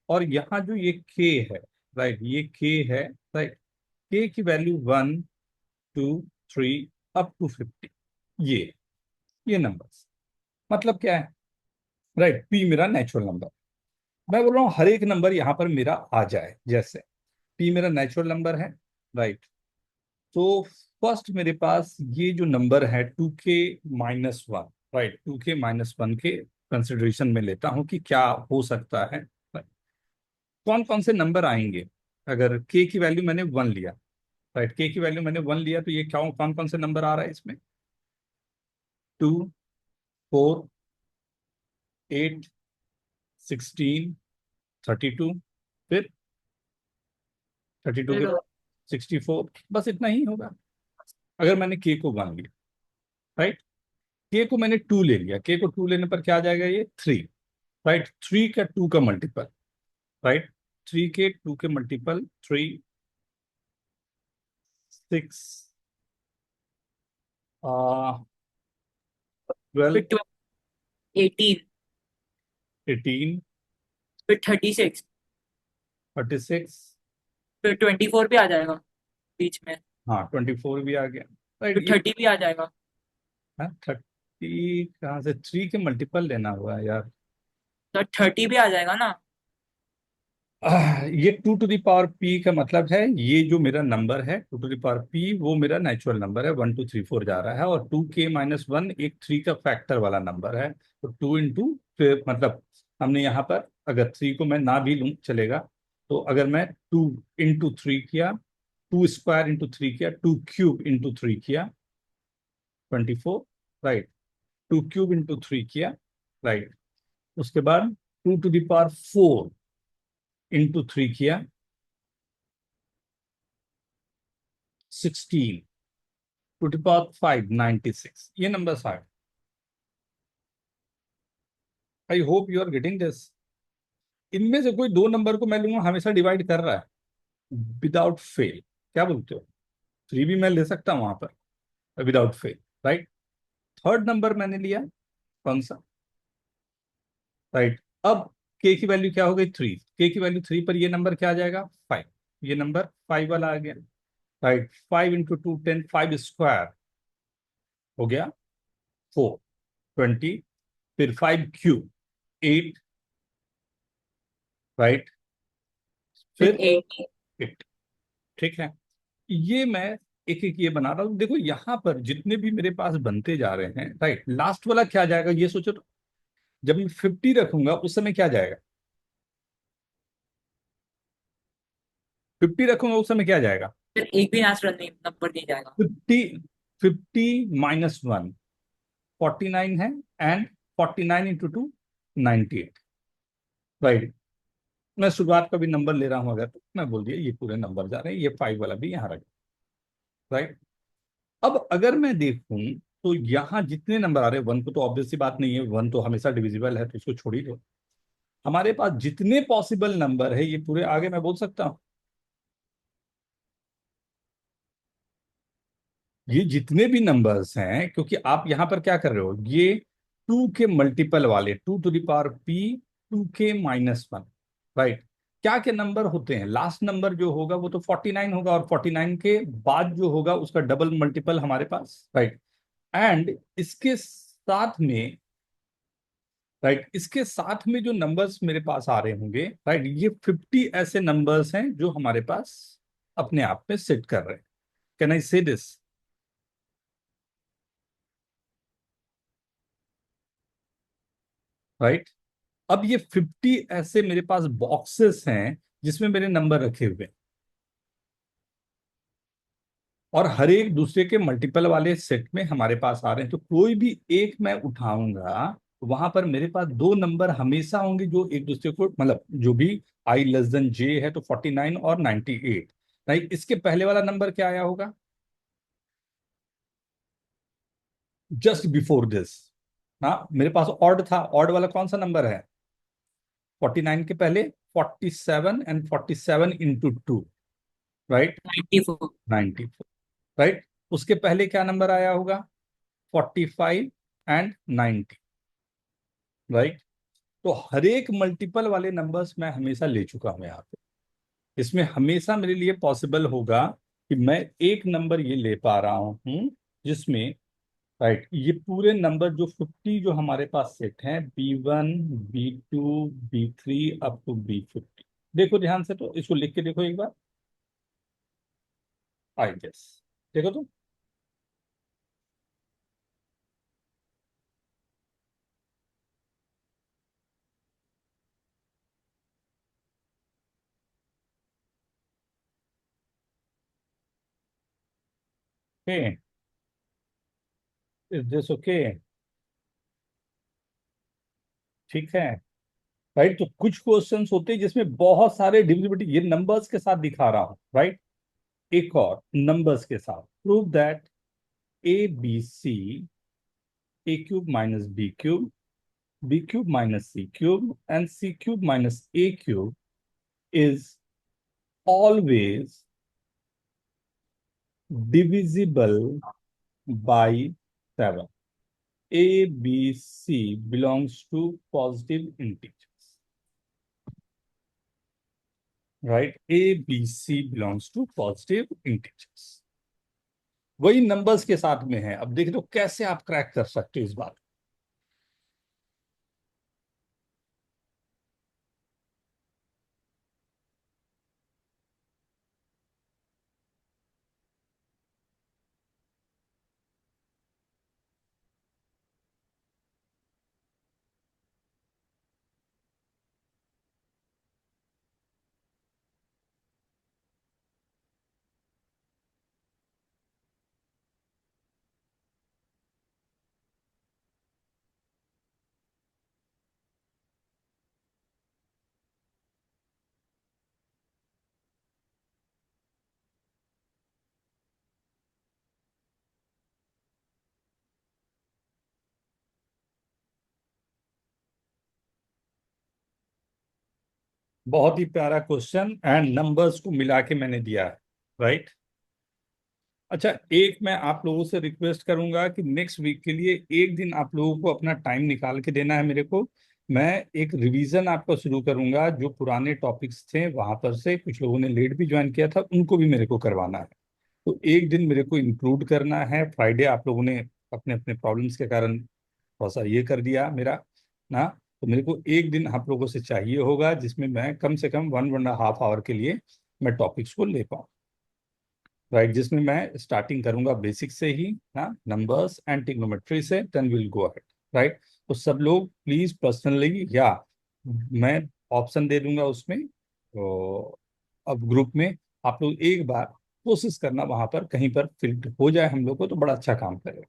और यहाँ जो ये K है, राइट, ये K है, राइट। K की वैल्यू 1 2 3 अप टू 50, ये नंबर्स मतलब क्या है? राइट, P मेरा नेचुरल नंबर। मैं बोल रहा हूँ हर एक नंबर यहाँ पर मेरा आ जाए, जैसे P मेरा नेचुरल नंबर है, राइट। तो फर्स्ट मेरे पास ये जो नंबर है 2K-1, राइट, 2K-1 के कंसिडरेशन में लेता हूँ कि क्या हो सकता है, right? कौन कौन से नंबर आएंगे अगर K की वैल्यू मैंने 1 लिया, राइट। K की वैल्यू मैंने 1 लिया, तो ये क्या कौन कौन से नंबर आ रहा है इसमें? 2 4 8 16 32, फिर 32 के फिर बाद 64, बस इतना ही होगा अगर मैंने K को 1 लिया, राइट। K को मैंने 2 ले लिया, K को 2 लेने पर क्या आ जाएगा, ये 3, राइट। 3 का 2 का मल्टीपल, राइट, 3 के 2 के मल्टीपल 3 6 12 फिर 18 18 फिर 36 36, फिर 24 भी आ जाएगा बीच में, हाँ 24 भी आ गया, राइट। फिर ये 30 भी आ जाएगा। 30 कहाँ से, 3 के मल्टीपल लेना हुआ है यार। तो 30 भी आ जाएगा ना। ये 2 टू द पावर P का मतलब है, ये जो मेरा नंबर है 2 टू द पावर P वो मेरा नेचुरल नंबर है, 1 2 3 4 जा रहा है, और 2K-1 एक 3 का फैक्टर वाला नंबर है। तो 2 इंटू, फिर मतलब हमने यहाँ पर अगर 3 को मैं ना भी लूँ चलेगा, तो अगर मैं 2 इंटू 3 किया, 2 स्क्वायर इंटू 3 किया, 2 क्यूब इंटू 3 किया, 24, राइट। 2 क्यूब इंटू 3 किया, राइट। उसके बाद 2 टू द पावर 4 इंटू 3 किया, 16, 2 टू द पावर 5 96, ये नंबर आए। I hope you are getting this. इनमें से कोई दो नंबर को मैं लूंगा हमेशा डिवाइड कर रहा है विदाउट फेल, क्या बोलते हो? 3 भी मैं ले सकता हूं वहां पर without fail, right. Third number मैंने लिया कौन सा, राइट। अब के की वैल्यू क्या हो गई 3, के की वैल्यू 3 पर ये नंबर क्या आ जाएगा 5, ये नंबर 5 वाला आ गया, राइट। 5 इंटू 2 10, 5 स्क्वायर हो गया 4 20, फिर 5 क्यूब 8, राइट, फिर फिर 8। 8, ठीक है। ये मैं एक एक ये बना रहा हूँ, देखो यहाँ पर जितने भी मेरे पास बनते जा रहे हैं, राइट, लास्ट वाला क्या जाएगा ये सोचो तो। जब मैं 50 रखूंगा उस समय क्या जाएगा, 50 रखूंगा उस समय क्या जाएगा, फिर एक भी आंसर नहीं, नंबर नहीं जाएगा। 50, 50 - 1 49 है, एंड 49 इंटू 2 98, राइट। मैं शुरुआत का भी नंबर ले रहा हूं अगर, तो मैं बोल दिया ये पूरे नंबर जा रहे हैं, ये 5 वाला भी यहाँ रख, राइट। अब अगर मैं देखूं तो यहाँ जितने नंबर आ रहे हैं, 1 को तो ऑब्वियस सी बात नहीं है, 1 तो हमेशा डिविजिबल है तो इसको छोड़ ही दो। हमारे पास जितने पॉसिबल नंबर है ये पूरे आगे मैं बोल सकता हूँ, ये जितने भी नंबर्स हैं, क्योंकि आप यहां पर क्या कर रहे हो, ये 2 के मल्टीपल वाले 2 to the power p 2 k - 1, right. क्या क्या नंबर होते हैं, लास्ट नंबर जो होगा वो तो 49 होगा, और 49 के बाद जो होगा उसका डबल मल्टीपल हमारे पास, राइट। एंड इसके साथ में, राइट, इसके साथ में जो नंबर्स मेरे पास आ रहे होंगे, राइट, ये 50 ऐसे नंबर्स हैं जो हमारे पास अपने आप में सेट कर रहे हैं। कैन आई से दिस, राइट। अब ये 50 ऐसे मेरे पास बॉक्सेस हैं जिसमें मेरे नंबर रखे हुए हैं, और हर एक दूसरे के मल्टीपल वाले सेट में हमारे पास आ रहे हैं, तो कोई भी एक मैं उठाऊंगा, वहां पर मेरे पास दो नंबर हमेशा होंगे जो एक दूसरे को, मतलब जो भी i j है तो 49 और 98, राइट। इसके पहले वाला नंबर क्या आया होगा, जस्ट बिफोर दिस, हाँ मेरे पास ऑड था, ऑड वाला कौन सा नंबर है, 49 के पहले 47, एंड 47 इंटू 2, राइट, 94। 94, राइट। उसके पहले क्या नंबर आया होगा, 45 एंड 90, राइट। तो हर एक मल्टीपल वाले नंबर्स मैं हमेशा ले चुका हूं यहाँ पे। इसमें हमेशा मेरे लिए पॉसिबल होगा कि मैं एक नंबर ये ले पा रहा हूँ जिसमें, राइट, ये पूरे नंबर जो 50 जो हमारे पास सेट हैं, B1 B2 B3 up to B50, देखो ध्यान से, तो इसको लिख के देखो एक बार, आई गेस, देखो तो, ओके, इज दिस ओके, ठीक है, राइट। तो कुछ क्वेश्चंस होते हैं जिसमें बहुत सारे डिविजिबिलिटी, ये नंबर्स के साथ दिखा रहा हूं, राइट। एक और नंबर्स के साथ, prove that ABC A³ - B³ B³ - C³ and C³ - A³ is always divisible by 7. ABC belongs to positive integers, right? ABC belongs to positive integers. वही नंबर्स के साथ में है। अब देख लो कैसे आप क्रैक कर सकते हो इस बात। बहुत ही प्यारा क्वेश्चन, एंड नंबर्स को मिला के मैंने दिया है, राइट। अच्छा, एक मैं आप लोगों से रिक्वेस्ट करूंगा कि नेक्स्ट वीक के लिए एक दिन आप लोगों को अपना टाइम निकाल के देना है मेरे को, मैं एक रिवीजन आपको शुरू करूंगा, जो पुराने टॉपिक्स थे वहां पर से कुछ लोगों ने लेट भी ज्वाइन किया था, उनको भी मेरे को करवाना है। तो एक दिन मेरे को इंक्लूड करना है। फ्राइडे आप लोगों ने अपने अपने प्रॉब्लम्स के कारण थोड़ा सा ये कर दिया मेरा ना, तो मेरे को एक दिन आप लोगों से चाहिए होगा जिसमें मैं कम से कम 1.5 आवर के लिए मैं टॉपिक्स को ले पाऊँ। राइट, जिसमें मैं स्टार्टिंग करूंगा बेसिक से ही ना, नंबर्स एंड ट्रिग्नोमेट्री से, then will go ahead. Right, तो सब लोग प्लीज पर्सनली, या मैं ऑप्शन दे दूंगा उसमें, तो अब ग्रुप में आप लोग एक बार कोशिश करना वहां पर कहीं पर फिल्टर हो जाए हम लोग को, तो बड़ा अच्छा काम करेगा।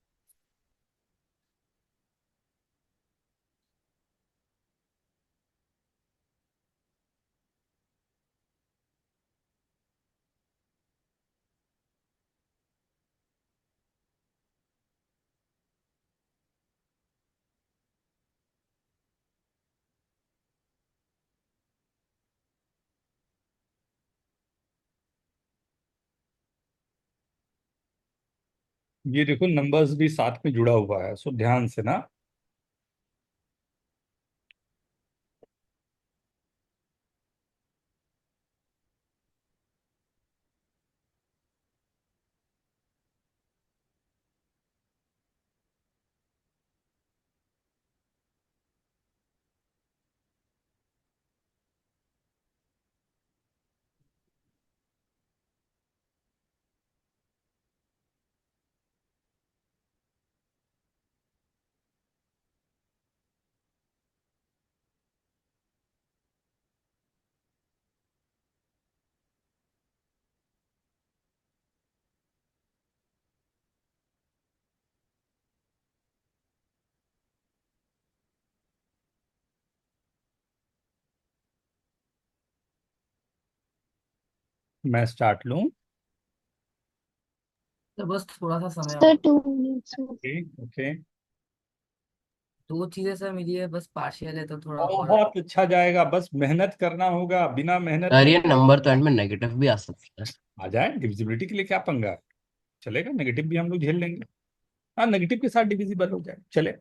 ये देखो नंबर्स भी साथ में जुड़ा हुआ है, सो ध्यान से ना। मैं स्टार्ट लूं? तो बस थोड़ा सा समय सर और। 2 मिनट्स में। Okay okay. दो चीजें सर मिली है, बस पार्शियल है तो थोड़ा और। बहुत अच्छा जाएगा, बस मेहनत करना होगा, बिना मेहनत सर के ये नंबर तो एंड में नेगेटिव भी आ सकता है। आ जाए। डिविजिबिलिटी के लिए क्या पंगा है, चलेगा, नेगेटिव भी हम लोग झेल लेंगे। हाँ, नेगेटिव के साथ डिविजिबल हो जाए, चले।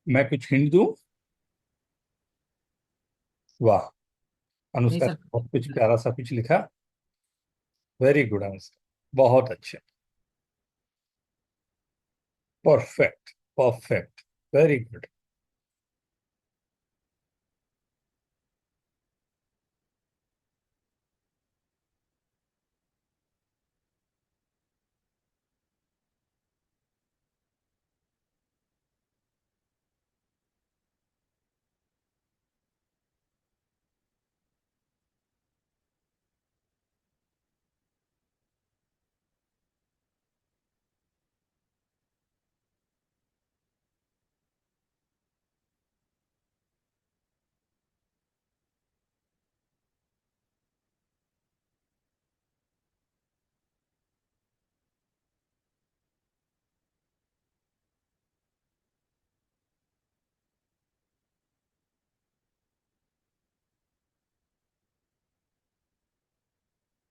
मैं कुछ हिंट दूं? वाह, नहीं अनुष्का सर। ने बहुत कुछ प्यारा सा कुछ लिखा। वेरी गुड अनुष्का, बहुत अच्छे। Perfect perfect, very good.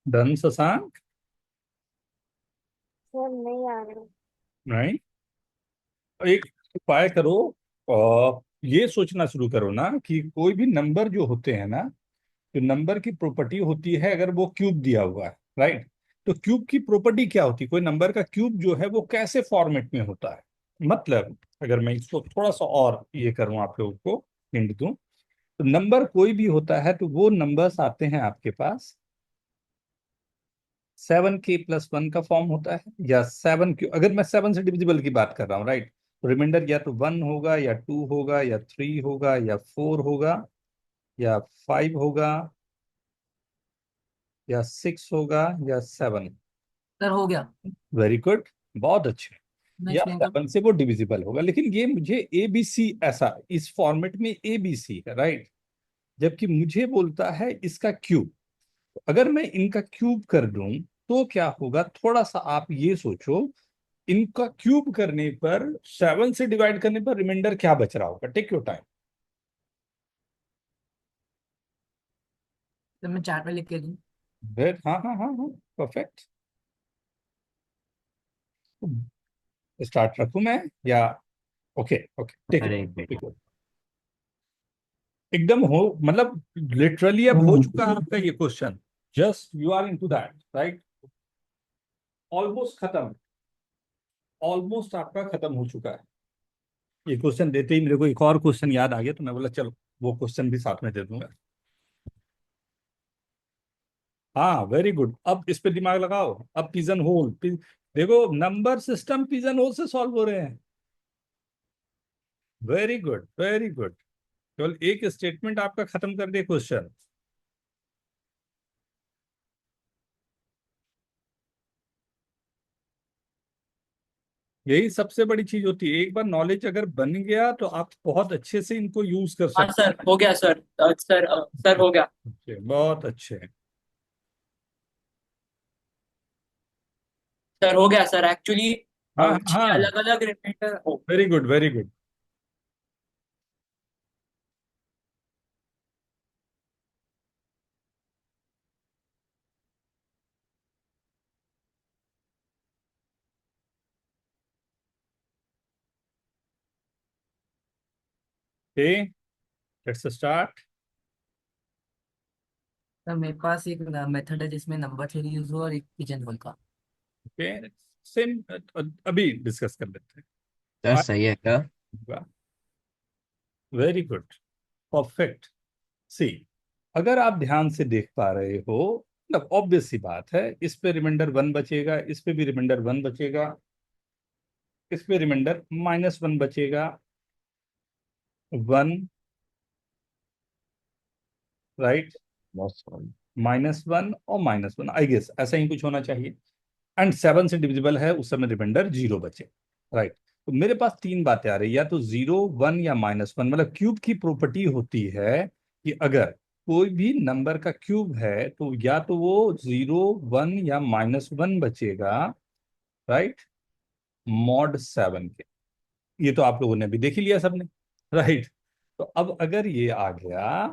Done Shashank? Sir नहीं आ रहा। नहीं? एक उपाय करो, ये सोचना शुरू करो ना कि कोई भी नंबर जो होते हैं ना, जो नंबर की प्रॉपर्टी होती है, अगर वो क्यूब दिया हुआ है, राइट, तो क्यूब की प्रॉपर्टी क्या होती है, कोई नंबर का क्यूब जो है वो कैसे फॉर्मेट में होता है। मतलब अगर मैं इसको थोड़ा सा और ये करूं, आप लोगों को हिंट दूं, तो नंबर कोई भी होता है तो वो नंबर्स आते हैं आपके पास 7k+1 का फॉर्म होता है, या 7 क्यू, अगर मैं 7 से डिविजिबल की बात कर रहा हूँ, राइट, तो रिमाइंडर या तो 1 होगा, या 2 होगा, या 3 होगा, या 4 होगा, या 5 होगा, या 6 होगा, या 7। सर हो गया। वेरी गुड, बहुत अच्छे। या नेक्स्ट लाइन का 7 से वो डिविजिबल होगा, लेकिन ये मुझे ABC, ऐसा इस फॉर्मेट में ABC है, राइट, जबकि मुझे बोलता है इसका क्यूब। अगर मैं इनका क्यूब कर दूं तो क्या होगा, थोड़ा सा आप ये सोचो, इनका क्यूब करने पर, 7 से डिवाइड करने पर रिमाइंडर क्या बच रहा होगा? Take your time. तो मैं चार्ट में लिख के दूं। वेर, हाँ हाँ हाँ हाँ, परफेक्ट। स्टार्ट रखूं मैं, या? ओके ओके, टेक अरे इट, एकदम हो, मतलब लिटरली अब हो चुका है आपका ये question, just you are into that, right, almost खत्म, ऑलमोस्ट आपका खत्म हो चुका है। ये क्वेश्चन देते ही मेरे को एक और क्वेश्चन याद आ गया, तो मैं बोला चलो वो क्वेश्चन भी साथ में दे दूंगा। हाँ, वेरी गुड, अब इस पे दिमाग लगाओ। अब पिजन होल, देखो नंबर सिस्टम पिजन होल से सॉल्व हो रहे हैं। Very good, very good. केवल एक स्टेटमेंट आपका खत्म कर दे क्वेश्चन। यही सबसे बड़ी चीज होती है, एक बार नॉलेज अगर बन गया तो आप बहुत अच्छे से इनको यूज कर हाँ सकते सर हो गया सर। सर हो गया। हैं। बहुत अच्छे। सर हो गया सर एक्चुअली हाँ छह हाँ, अलग अलग रिमाइंडर हो। Very good, very good. Okay, let's start. Sir मेरे पास एक मेथड है जिसमें नंबर थ्योरी यूज हो और एक पिजन होल का। ओके, सेम, अभी डिस्कस कर लेते सर हैं। सही है क्या? Very good, perfect. सी, अगर आप ध्यान से देख पा रहे हो, मतलब ऑब्वियस सी बात है, इस पे रिमाइंडर 1 बचेगा, इस पे भी रिमाइंडर 1 बचेगा, इस पे रिमाइंडर -1 बचेगा, 1, राइट, -1 और -1, आई गेस ऐसा ही कुछ होना चाहिए। एंड 7 से डिविजिबल है, उस समय रिमाइंडर 0 बचे, राइट। तो मेरे पास तीन बातें आ रही, या तो 0, 1 या -1। मतलब क्यूब की प्रॉपर्टी होती है कि अगर कोई भी नंबर का क्यूब है तो या तो वो 0, 1 या -1 बचेगा, राइट, मॉड 7 के। ये तो आप लोगों ने भी देख ही लिया सबने, राइट। तो अब अगर ये आ गया,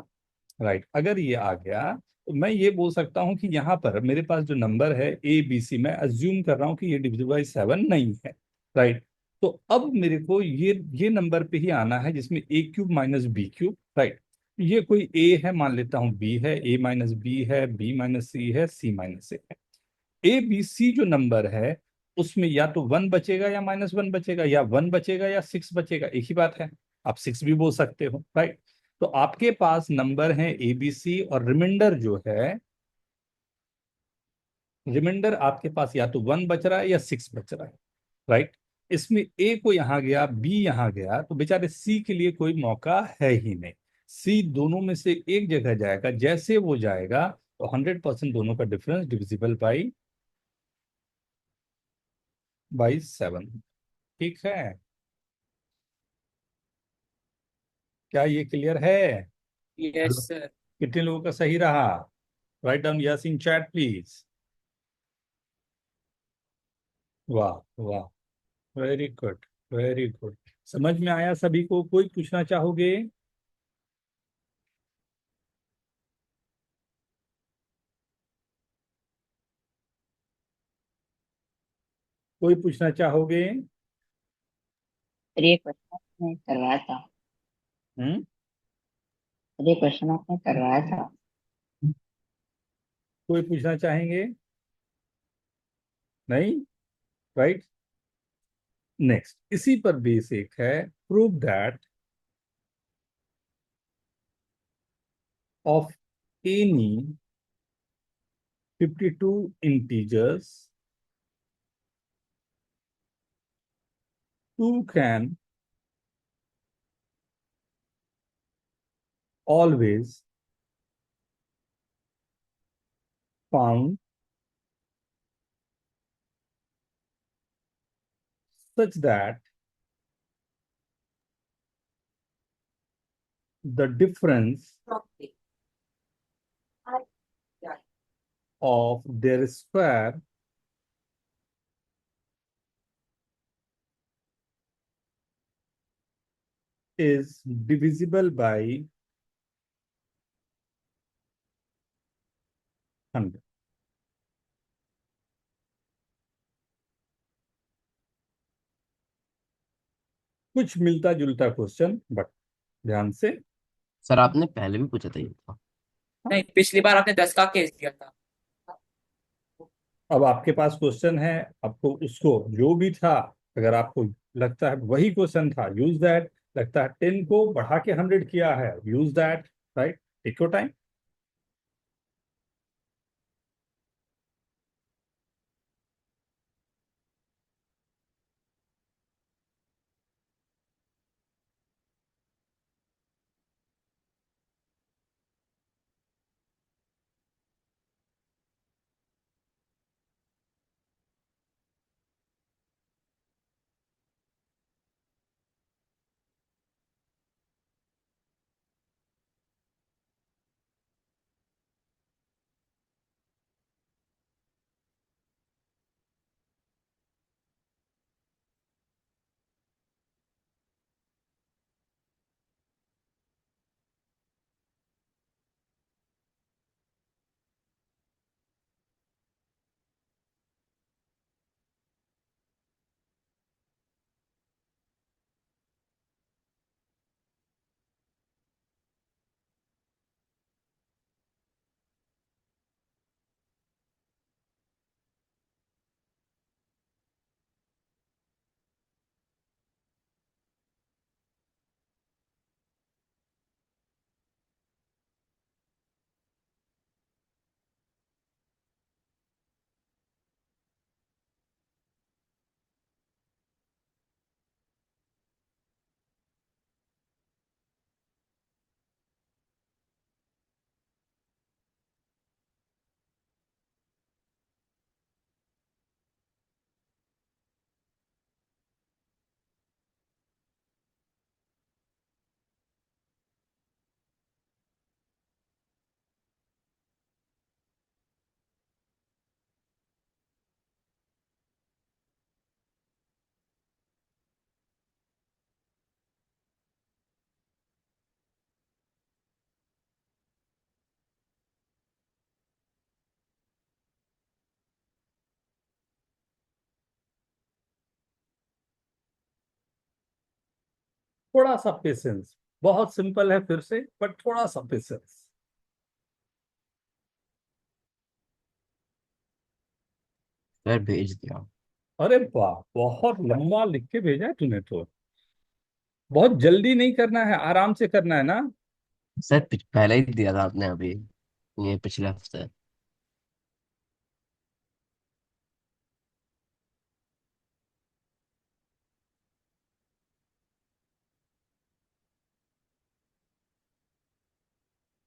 राइट, अगर ये आ गया, तो मैं ये बोल सकता हूं कि यहाँ पर मेरे पास जो नंबर है ABC, मैं अज्यूम कर रहा हूँ कि ये डिविजिबल बाई 7 नहीं है, राइट। तो अब मेरे को ये नंबर पे ही आना है जिसमें A³ - B³, राइट। ये कोई A है, मान लेता हूँ B है, A - B है, B - C है, C - A है। ABC जो नंबर है उसमें या तो 1 बचेगा या -1 बचेगा, या 1 बचेगा या 6 बचेगा, एक ही बात है। आप 6 भी बोल सकते हो, राइट। तो आपके पास नंबर है ABC, और रिमाइंडर जो है, रिमाइंडर आपके पास या तो 1 बच रहा है या 6 बच रहा है, राइट। इसमें A को यहाँ गया, B यहाँ गया, तो बेचारे C के लिए कोई मौका है ही नहीं। C दोनों में से एक जगह जाएगा, जैसे वो जाएगा तो 100% दोनों का डिफरेंस डिविजिबल बाई 7। ठीक है, क्या ये क्लियर है? Yes hello, sir. कितने लोगों का सही रहा? Write down yes in chat please. वाह वाह, वेरी गुड, वेरी गुड। समझ में आया सभी को? कोई पूछना चाहोगे? कोई पूछना चाहोगे? सर ये क्वेश्चन आपने करवाया था। हम्म, सर ये क्वेश्चन आपने करवाया था। कोई पूछना चाहेंगे? नहीं, राइट। नेक्स्ट, इसी पर बेसिक है, prove that of any 52 integers, 2 can always found such that the difference of their square is divisible by 100. कुछ मिलता जुलता क्वेश्चन, बट ध्यान से। सर आपने पहले भी पूछा था ये तो। नहीं, पिछली बार आपने 10 का केस दिया था। अब आपके पास क्वेश्चन है, आपको उसको जो भी था, अगर आपको लगता है वही क्वेश्चन था, यूज दैट। लगता है 10 को बढ़ा के 100 किया है, use that. Right, take your time. थोड़ा सा पेशेंस। बहुत सिंपल है फिर से, बट थोड़ा सा पेशेंस। सर भेज दिया। अरे वाह, बहुत लंबा लिख के भेजा है तूने तो। बहुत जल्दी नहीं करना है, आराम से करना है ना। सर पहले ही दिया था आपने अभी, ये पिछले हफ्ते।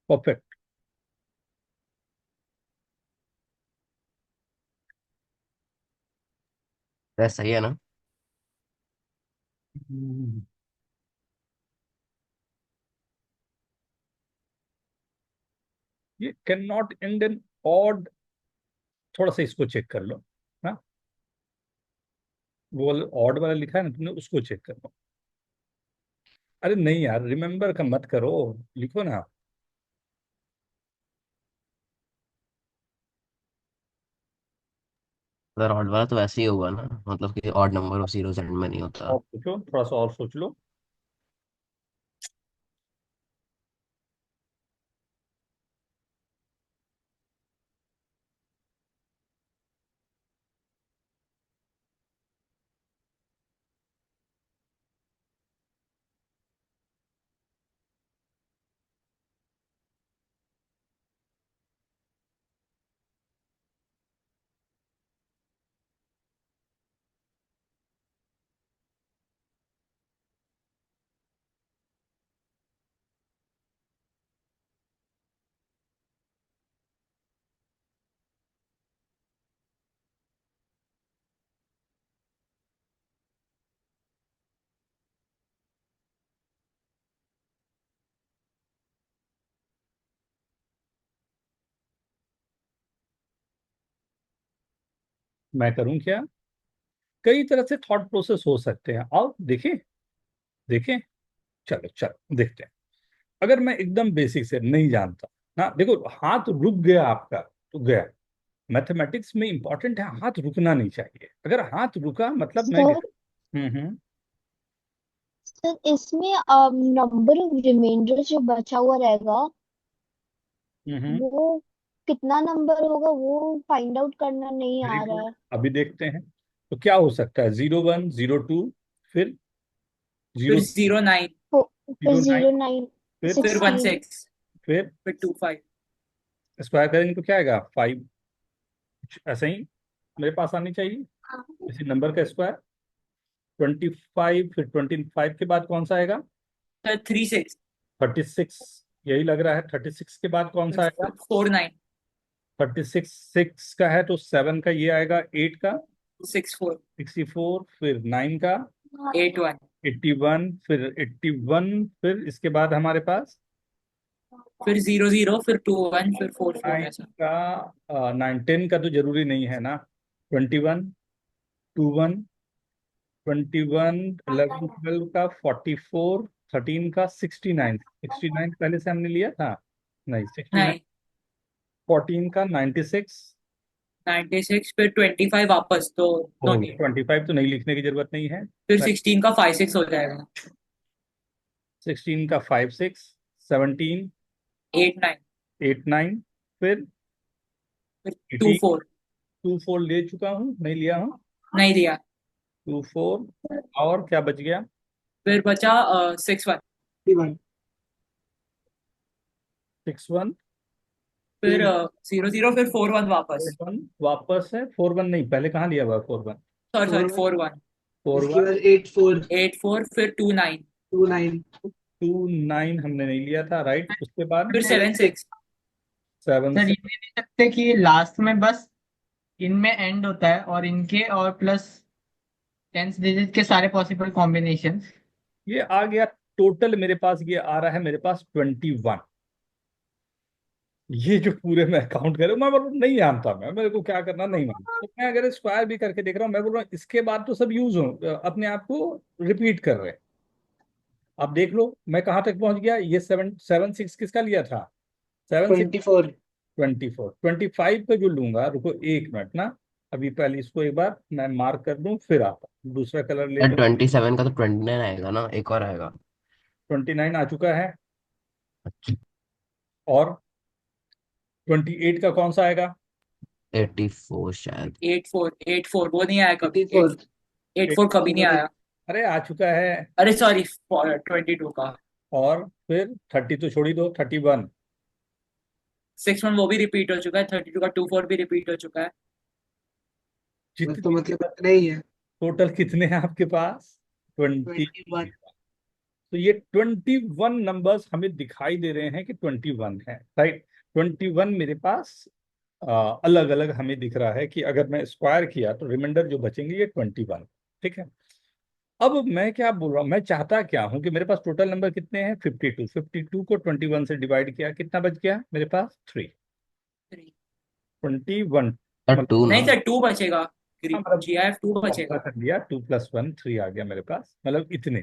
परफेक्ट। सर सही है ना? ये can not and in odd. थोड़ा सा इसको चेक कर लो ना, वो ऑड वाला लिखा है ना तुमने, उसको चेक कर लो। अरे नहीं यार, रिमेम्बर का मत करो, लिखो ना। सर ऑड वाला तो वैसे ही होगा ना, मतलब कि odd number of zero and में नहीं होता। और सोचो, थोड़ा सा और सोच लो। मैं करूं क्या? कई तरह से थॉट प्रोसेस हो सकते हैं, आओ देखें। देखें, चलो चलो देखते हैं। अगर मैं एकदम बेसिक से नहीं जानता ना, देखो हाथ रुक गया आपका तो गया। मैथमेटिक्स में इंपॉर्टेंट है हाथ रुकना नहीं चाहिए। अगर हाथ रुका मतलब मैं सर हम्म। सर इसमें नंबर ऑफ रिमाइंडर जो बचा हुआ रहेगा हम्म। वो कितना नंबर होगा वो फाइंड आउट करना नहीं वेरी आ रहा गुड, है। अभी देखते हैं। तो क्या हो सकता है? 01, 02, फिर फिर 0, 09, फिर 09, 09 फिर फिर 16 16, फिर फिर 25। स्क्वायर करेंगे तो क्या आएगा? 5। ऐसे ही मेरे पास आनी चाहिए इसी नंबर का स्क्वायर। 25, फिर 25 के बाद कौन सा आएगा? सर 36, 36, यही लग रहा है। 36 के बाद कौन सा आएगा? 49, 36 6 का है तो 7 का ये आएगा, 8 का 64, 64, फिर 9 का 81, 81, फिर 81, फिर इसके बाद हमारे पास फिर 00, फिर 21, फिर 44 9 ऐसा। का 9 10 का तो जरूरी नहीं है ना। 21, 21, 21, 11 12 का 44, 13 का 69, 69 पहले से हमने लिया था। नहीं, 69, नहीं, 14 का 96। 96, फिर 25 वापस तो नो ओह, नीड। 25 तो नहीं लिखने की जरूरत नहीं है। फिर 16 का 56 हो जाएगा। 16 का 56, 17, 89, 89, फिर फिर 80, 24, 24 ले चुका हूँ, नहीं लिया हूँ। नहीं दिया। 24, और क्या बच गया? फिर बचा 61, 51 61, फिर 00, फिर 41 वापस। 41 वापस है। 41 नहीं, पहले कहाँ लिया हुआ? 41, सॉरी सॉरी 41 41, इसके 41, बाद 84 84, फिर 29, 29 29 हमने नहीं लिया था, राइट। उसके बाद फिर 76। 7 सर से ये नहीं देख सकते कि लास्ट में बस इनमें एंड होता है और इनके और प्लस टेंथ डिजिट के सारे पॉसिबल कॉम्बिनेशन। ये आ गया। टोटल मेरे पास ये आ रहा है, मेरे पास 21। ये जो पूरे मैं काउंट करूँ, मैं बोल नहीं जानता, मैं मेरे को क्या करना नहीं मालूम, तो मैं अगर स्क्वायर भी करके देख रहा हूँ, मैं बोल रहा हूँ इसके बाद तो सब यूज हो अपने आप को रिपीट कर रहे हैं। अब देख लो मैं कहाँ तक पहुंच गया। ये 7 7 6 किसका लिया था? 7 6 24 24, 25 का जो लूंगा, रुको 1 मिनट ना। अभी पहले इसको एक बार मैं मार्क कर दूं, फिर आता हूं। दूसरा कलर ले यार लूं। 27 का तो 29 आएगा ना, एक और आएगा। 29 आ चुका है। और 28 का कौन सा आएगा? 84 शायद। 84, 84 वो नहीं आया कभी। 84 84 कभी नहीं आया। अरे आ चुका है। अरे सॉरी 22 का। और फिर 30 तो छोड़ ही दो, 31। 61 वो भी रिपीट हो चुका है। 32 का 24 भी रिपीट हो चुका है। बस तो जितनी मतलब इतना ही है। टोटल कितने हैं आपके पास? 20। 21 तो ये 21 नंबर्स हमें दिखाई दे रहे हैं कि 21 है, राइट। 21 मेरे पास अलग अलग हमें दिख रहा है कि अगर मैं स्क्वायर किया तो रिमाइंडर जो बचेंगे ये 21। ठीक है। अब मैं क्या बोल रहा हूँ, मैं चाहता क्या हूँ कि मेरे पास टोटल नंबर कितने हैं? 52। 52 को 21 से डिवाइड किया, कितना बच गया मेरे पास? 3। 21 यार मतलब 2 नहीं ना। सर 2 बचेगा। हाँ, मतलब GIF 2 फॉर्मूला बचेगा। कर लिया, 2 + 1 3 आ गया मेरे पास, मतलब इतने।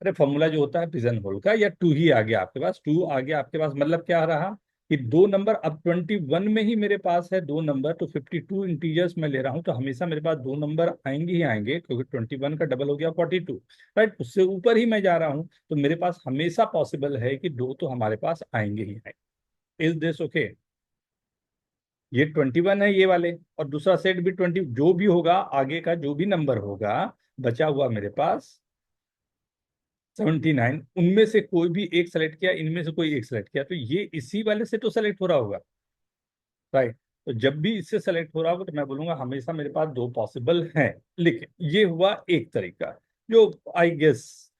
अरे फॉर्मूला जो होता है पिजन होल का, या 2 ही आ गया आपके पास, 2 आ गया आपके पास, मतलब क्या रहा कि दो नंबर अब 21 में ही मेरे पास है दो नंबर, तो 52 इंटीजर्स में ले रहा हूँ तो हमेशा मेरे पास दो नंबर आएंगे ही आएंगे, क्योंकि 21 का डबल हो गया 42, राइट। उससे ऊपर ही मैं जा रहा हूँ तो मेरे पास हमेशा पॉसिबल है कि दो तो हमारे पास आएंगे ही आएंगे। Is this okay? ये 21 है ये वाले, और दूसरा सेट भी 20, जो भी होगा आगे का जो भी नंबर होगा बचा हुआ मेरे पास 79, उनमें से कोई भी एक सेलेक्ट किया, इनमें से कोई एक सेलेक्ट किया, तो ये इसी वाले से तो सेलेक्ट हो रहा होगा, राइट। तो जब भी इससे सेलेक्ट हो रहा होगा तो मैं बोलूंगा हमेशा मेरे पास दो पॉसिबल हैं। लेकिन ये हुआ एक तरीका, जो आई गेस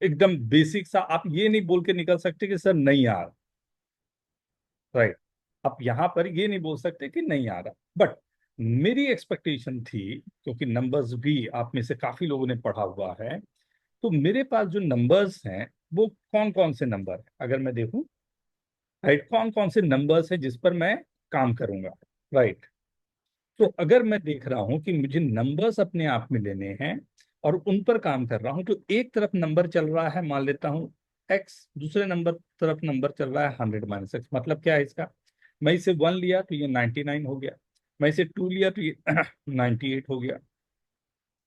एकदम बेसिक सा। आप ये नहीं बोल के निकल सकते कि सर नहीं आ रहा, राइट। आप यहाँ पर ये नहीं बोल सकते कि नहीं आ रहा, बट मेरी एक्सपेक्टेशन थी, क्योंकि नंबर्स भी आप में से काफी लोगों ने पढ़ा हुआ है, तो मेरे पास जो नंबर्स हैं वो कौन कौन से नंबर हैं अगर मैं देखूं, राइट। कौन कौन से नंबर्स हैं जिस पर मैं काम करूंगा, राइट। तो अगर मैं देख रहा हूं कि मुझे नंबर्स अपने आप में लेने हैं और उन पर काम कर रहा हूं, तो एक तरफ नंबर चल रहा है, मान लेता हूं एक्स, दूसरे नंबर तरफ नंबर चल रहा है 100 - x। मतलब क्या है इसका, मैं इसे 1 लिया तो ये 99 हो गया, मैं इसे 2 लिया तो ये 98 हो गया।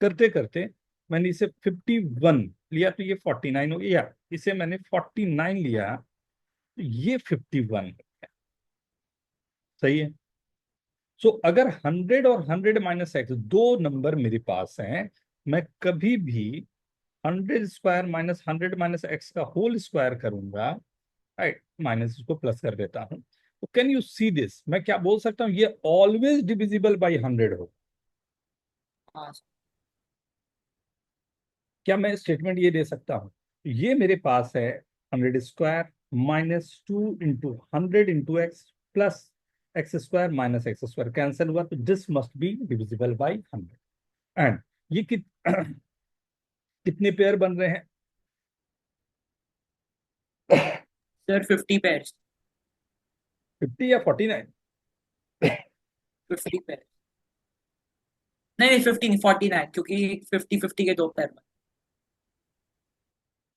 करते करते मैंने इसे 51 लिया तो ये 49 हो गया, इसे मैंने 49 लिया तो ये 51 हो गया। सही है। सो अगर 100 और 100 - x दो नंबर मेरे पास हैं, मैं कभी भी 100² - 100 - x का होल स्क्वायर करूंगा, राइट, माइनस इसको प्लस कर देता हूं, तो कैन यू सी दिस, मैं क्या बोल सकता हूं, ये ऑलवेज डिविजिबल बाई 100 हो। हाँ क्या मैं स्टेटमेंट ये दे सकता हूं, ये मेरे पास है 100² -2 into 100 × x plus x² - x², cancel हुआ तो this must be divisible by 100। And ये कितने पेयर बन रहे हैं? Sir 50 pairs. 50 या 49? 50 पेयर, नहीं नहीं 50 नहीं 49, क्योंकि 50-50 के दो पेयर।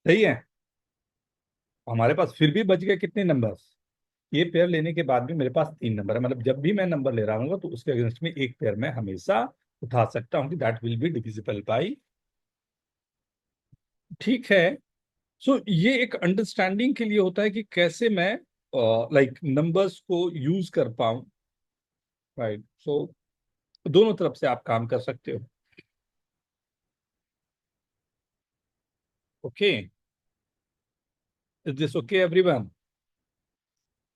सही है। हमारे पास फिर भी बच गए कितने नंबर्स? ये पेयर लेने के बाद भी मेरे पास 3 नंबर है, मतलब जब भी मैं नंबर ले रहा हूँ तो उसके अगेंस्ट में एक पेयर मैं हमेशा उठा सकता हूँ कि that will be divisible by. ठीक है। सो ये एक अंडरस्टैंडिंग के लिए होता है कि कैसे मैं लाइक नंबर्स को यूज कर पाऊं, राइट। सो दोनों तरफ से आप काम कर सकते हो। Okay, is this okay everyone?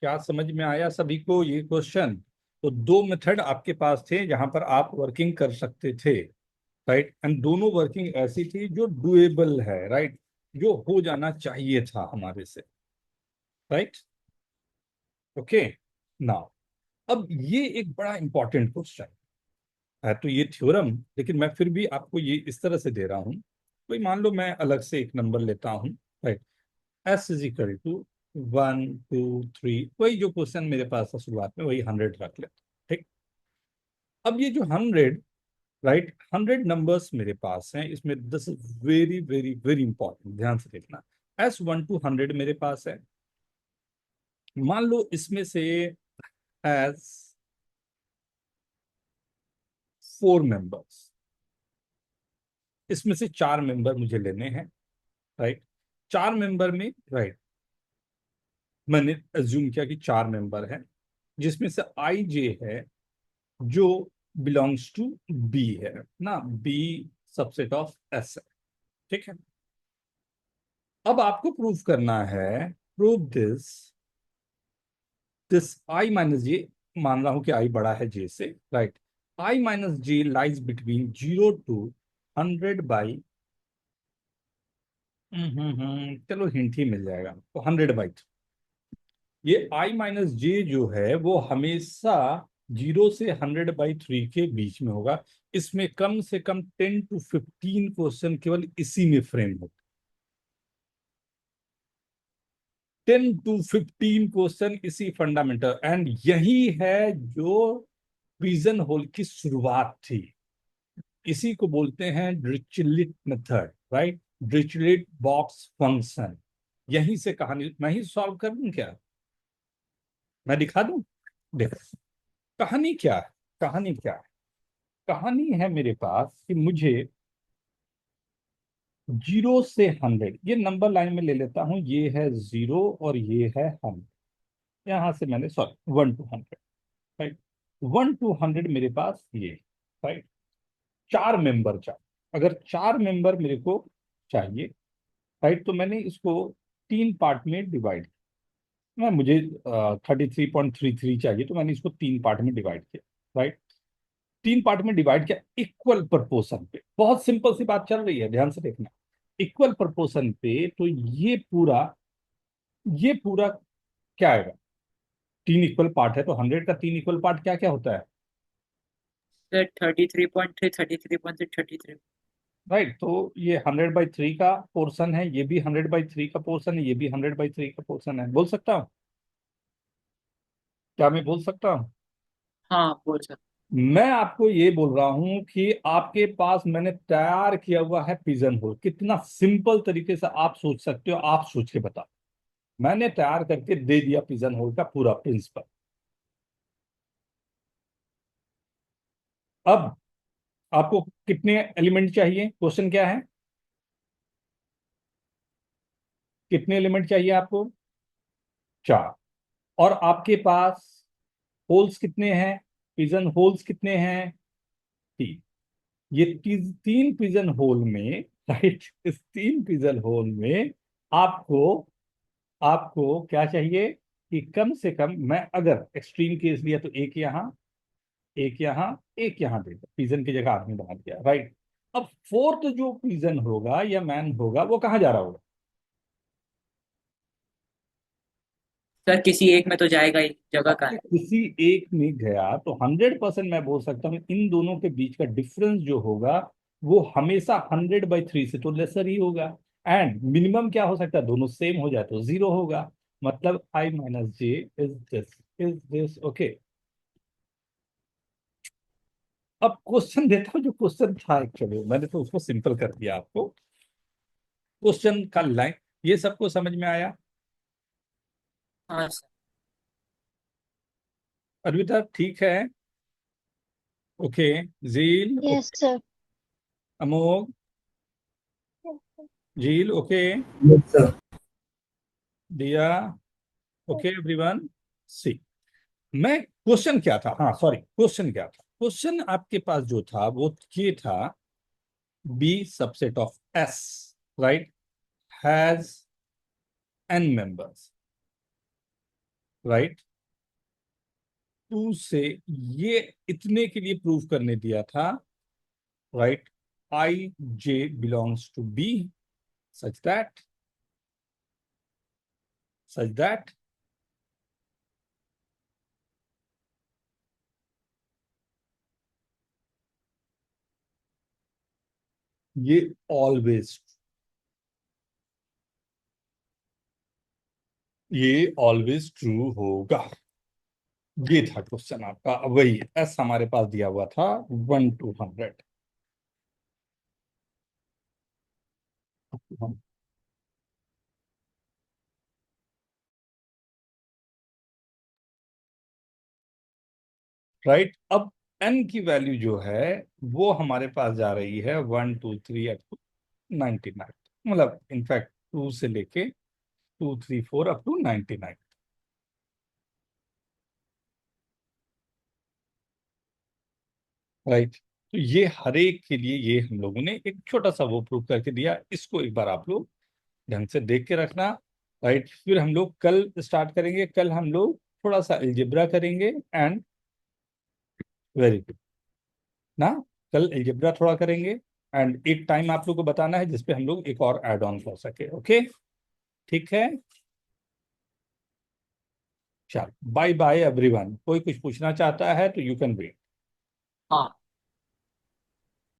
क्या समझ में आया सभी को ये क्वेश्चन? तो दो मेथड आपके पास थे जहां पर आप वर्किंग कर सकते थे, राइट, एंड दोनों वर्किंग ऐसी थी जो डुएबल है, राइट, जो हो जाना चाहिए था हमारे से, राइट। ओके, नाउ अब ये एक बड़ा इंपॉर्टेंट क्वेश्चन है, तो ये थ्योरम, लेकिन मैं फिर भी आपको ये इस तरह से दे रहा हूं। कोई मान लो मैं अलग से एक नंबर लेता हूं, right, s is equal to 1 2 3, वही जो क्वेश्चन मेरे पास था शुरुआत में, वही 100 रख लेता हूं, ठीक। अब ये जो 100, राइट, 100 नंबर्स मेरे पास हैं, इसमें this is very very very important, ध्यान से देखना। S1 to 100 मेरे पास है, मान लो इसमें से एस 4 मेंबर्स, इसमें से 4 मेंबर मुझे लेने हैं, राइट। 4 मेंबर में, राइट, मैंने अज्यूम किया कि 4 मेंबर हैं, जिसमें से आई जे है जो बिलोंग्स टू बी है ना, बी सबसेट ऑफ एस है, ठीक है। अब आपको प्रूव करना है, प्रूव दिस आई माइनस जे, मान रहा हूं कि आई बड़ा है जे से, right, I minus J lies between 0 to 100 by, चलो हिंट ही मिल जाएगा, तो 100/3। ये आई माइनस जे जो है वो हमेशा 0 से 100/3 के बीच में होगा। इसमें कम से कम 10 to 15 क्वेश्चन केवल इसी में फ्रेम होते, 10 to 15 क्वेश्चन इसी फंडामेंटल, एंड यही है जो पिजन होल की शुरुआत थी। इसी को बोलते हैं Dirichlet method, right, Dirichlet box function. यहीं से कहानी, मैं ही सॉल्व कर दूं क्या? मैं दिखा दूं? देखो कहानी क्या है, कहानी क्या है, कहानी है मेरे पास कि मुझे 0 से 100, ये नंबर लाइन में ले लेता हूं, ये है 0 और ये है 100, यहां से मैंने, सॉरी, 1 to 100, राइट, 1 to 100 मेरे पास ये, राइट, 4 मेंबर चाहिए। अगर 4 मेंबर मेरे को चाहिए, राइट, तो मैंने इसको 3 पार्ट में डिवाइड किया। मुझे 33.33 चाहिए, तो मैंने इसको 3 पार्ट में डिवाइड किया, राइट, 3 पार्ट में डिवाइड किया इक्वल प्रपोर्शन पे। बहुत सिंपल सी बात चल रही है, ध्यान से देखना, इक्वल प्रपोर्शन पे, तो ये पूरा क्या आएगा, 3 इक्वल पार्ट है, तो 100 का 3 इक्वल पार्ट क्या क्या होता है, सर 33.3, 33.6, 33। राइट। तो ये 100/3 का पोर्शन है, ये भी 100/3 का पोर्शन है, ये भी 100/3 का पोर्शन है। बोल सकता हूँ? क्या मैं बोल सकता हूँ? हाँ बोल सर। मैं आपको ये बोल रहा हूं कि आपके पास मैंने तैयार किया हुआ है पिजन होल। कितना सिंपल तरीके से आप सोच सकते हो, आप सोच के बताओ। मैंने तैयार करके दे दिया पिजन होल का पूरा प्रिंसिपल। अब आपको कितने एलिमेंट चाहिए? क्वेश्चन क्या है? कितने एलिमेंट चाहिए आपको? 4। और आपके पास होल्स कितने हैं? पिजन होल्स कितने हैं? 3। ये 3 पिजन होल में, राइट, इस 3 पिजन होल में आपको आपको क्या चाहिए कि कम से कम, मैं अगर एक्सट्रीम केस लिया तो एक यहाँ, एक यहाँ, एक यहाँ दे दो, पिजन की जगह आदमी बना दिया, राइट। अब फोर्थ जो पिजन होगा या मैन होगा वो कहाँ जा रहा होगा? सर किसी एक में तो जाएगा ही, जगह का अगर है। किसी एक में गया तो 100% मैं बोल सकता हूँ इन दोनों के बीच का डिफरेंस जो होगा वो हमेशा 100/3 से तो लेसर ही होगा। एंड मिनिमम क्या हो सकता है? दोनों सेम हो जाए तो 0 होगा। मतलब I minus J is this okay. अब क्वेश्चन देता हूँ, जो क्वेश्चन था एक्चुअली मैंने तो उसको सिंपल कर दिया आपको। क्वेश्चन का लाइन ये सबको समझ में आया? हाँ सर। अर्पिता ठीक है? ओके। झील यस ओके। सर। अमोघ, झील ओके। Yes sir. दिया ओके। एवरीवन सी, मैं क्वेश्चन क्या था, हाँ सॉरी, क्वेश्चन क्या था? क्वेश्चन आपके पास जो था वो ये था, B subset of S, right, has n members, right. 2 से ये इतने के लिए प्रूव करने दिया था, right, I J belongs to be such that such that ये ऑलवेज ट्रू होगा। ये था क्वेश्चन आपका। अब वही एस हमारे पास दिया हुआ था 1 to 100। राइट। अब n की वैल्यू जो है वो हमारे पास जा रही है 1 2 3 अप टू 99। मतलब इनफैक्ट 2 से लेके 2 3 4 अप टू 99, राइट। तो ये हर एक के लिए ये हम लोगों ने एक छोटा सा वो प्रूव करके दिया। इसको एक बार आप लोग ढंग से देख के रखना, राइट। फिर हम लोग कल स्टार्ट करेंगे। कल हम लोग थोड़ा सा अलजेब्रा करेंगे। एंड वेरी गुड ना, कल अलजेब्रा थोड़ा करेंगे। एंड एक टाइम आप लोग को बताना है जिसपे हम लोग एक और ऐड ऑन कर सके। ओके, ठीक है। चल, बाय बाय एवरीवन। कोई कुछ पूछना चाहता है तो यू कैन वेट। हाँ।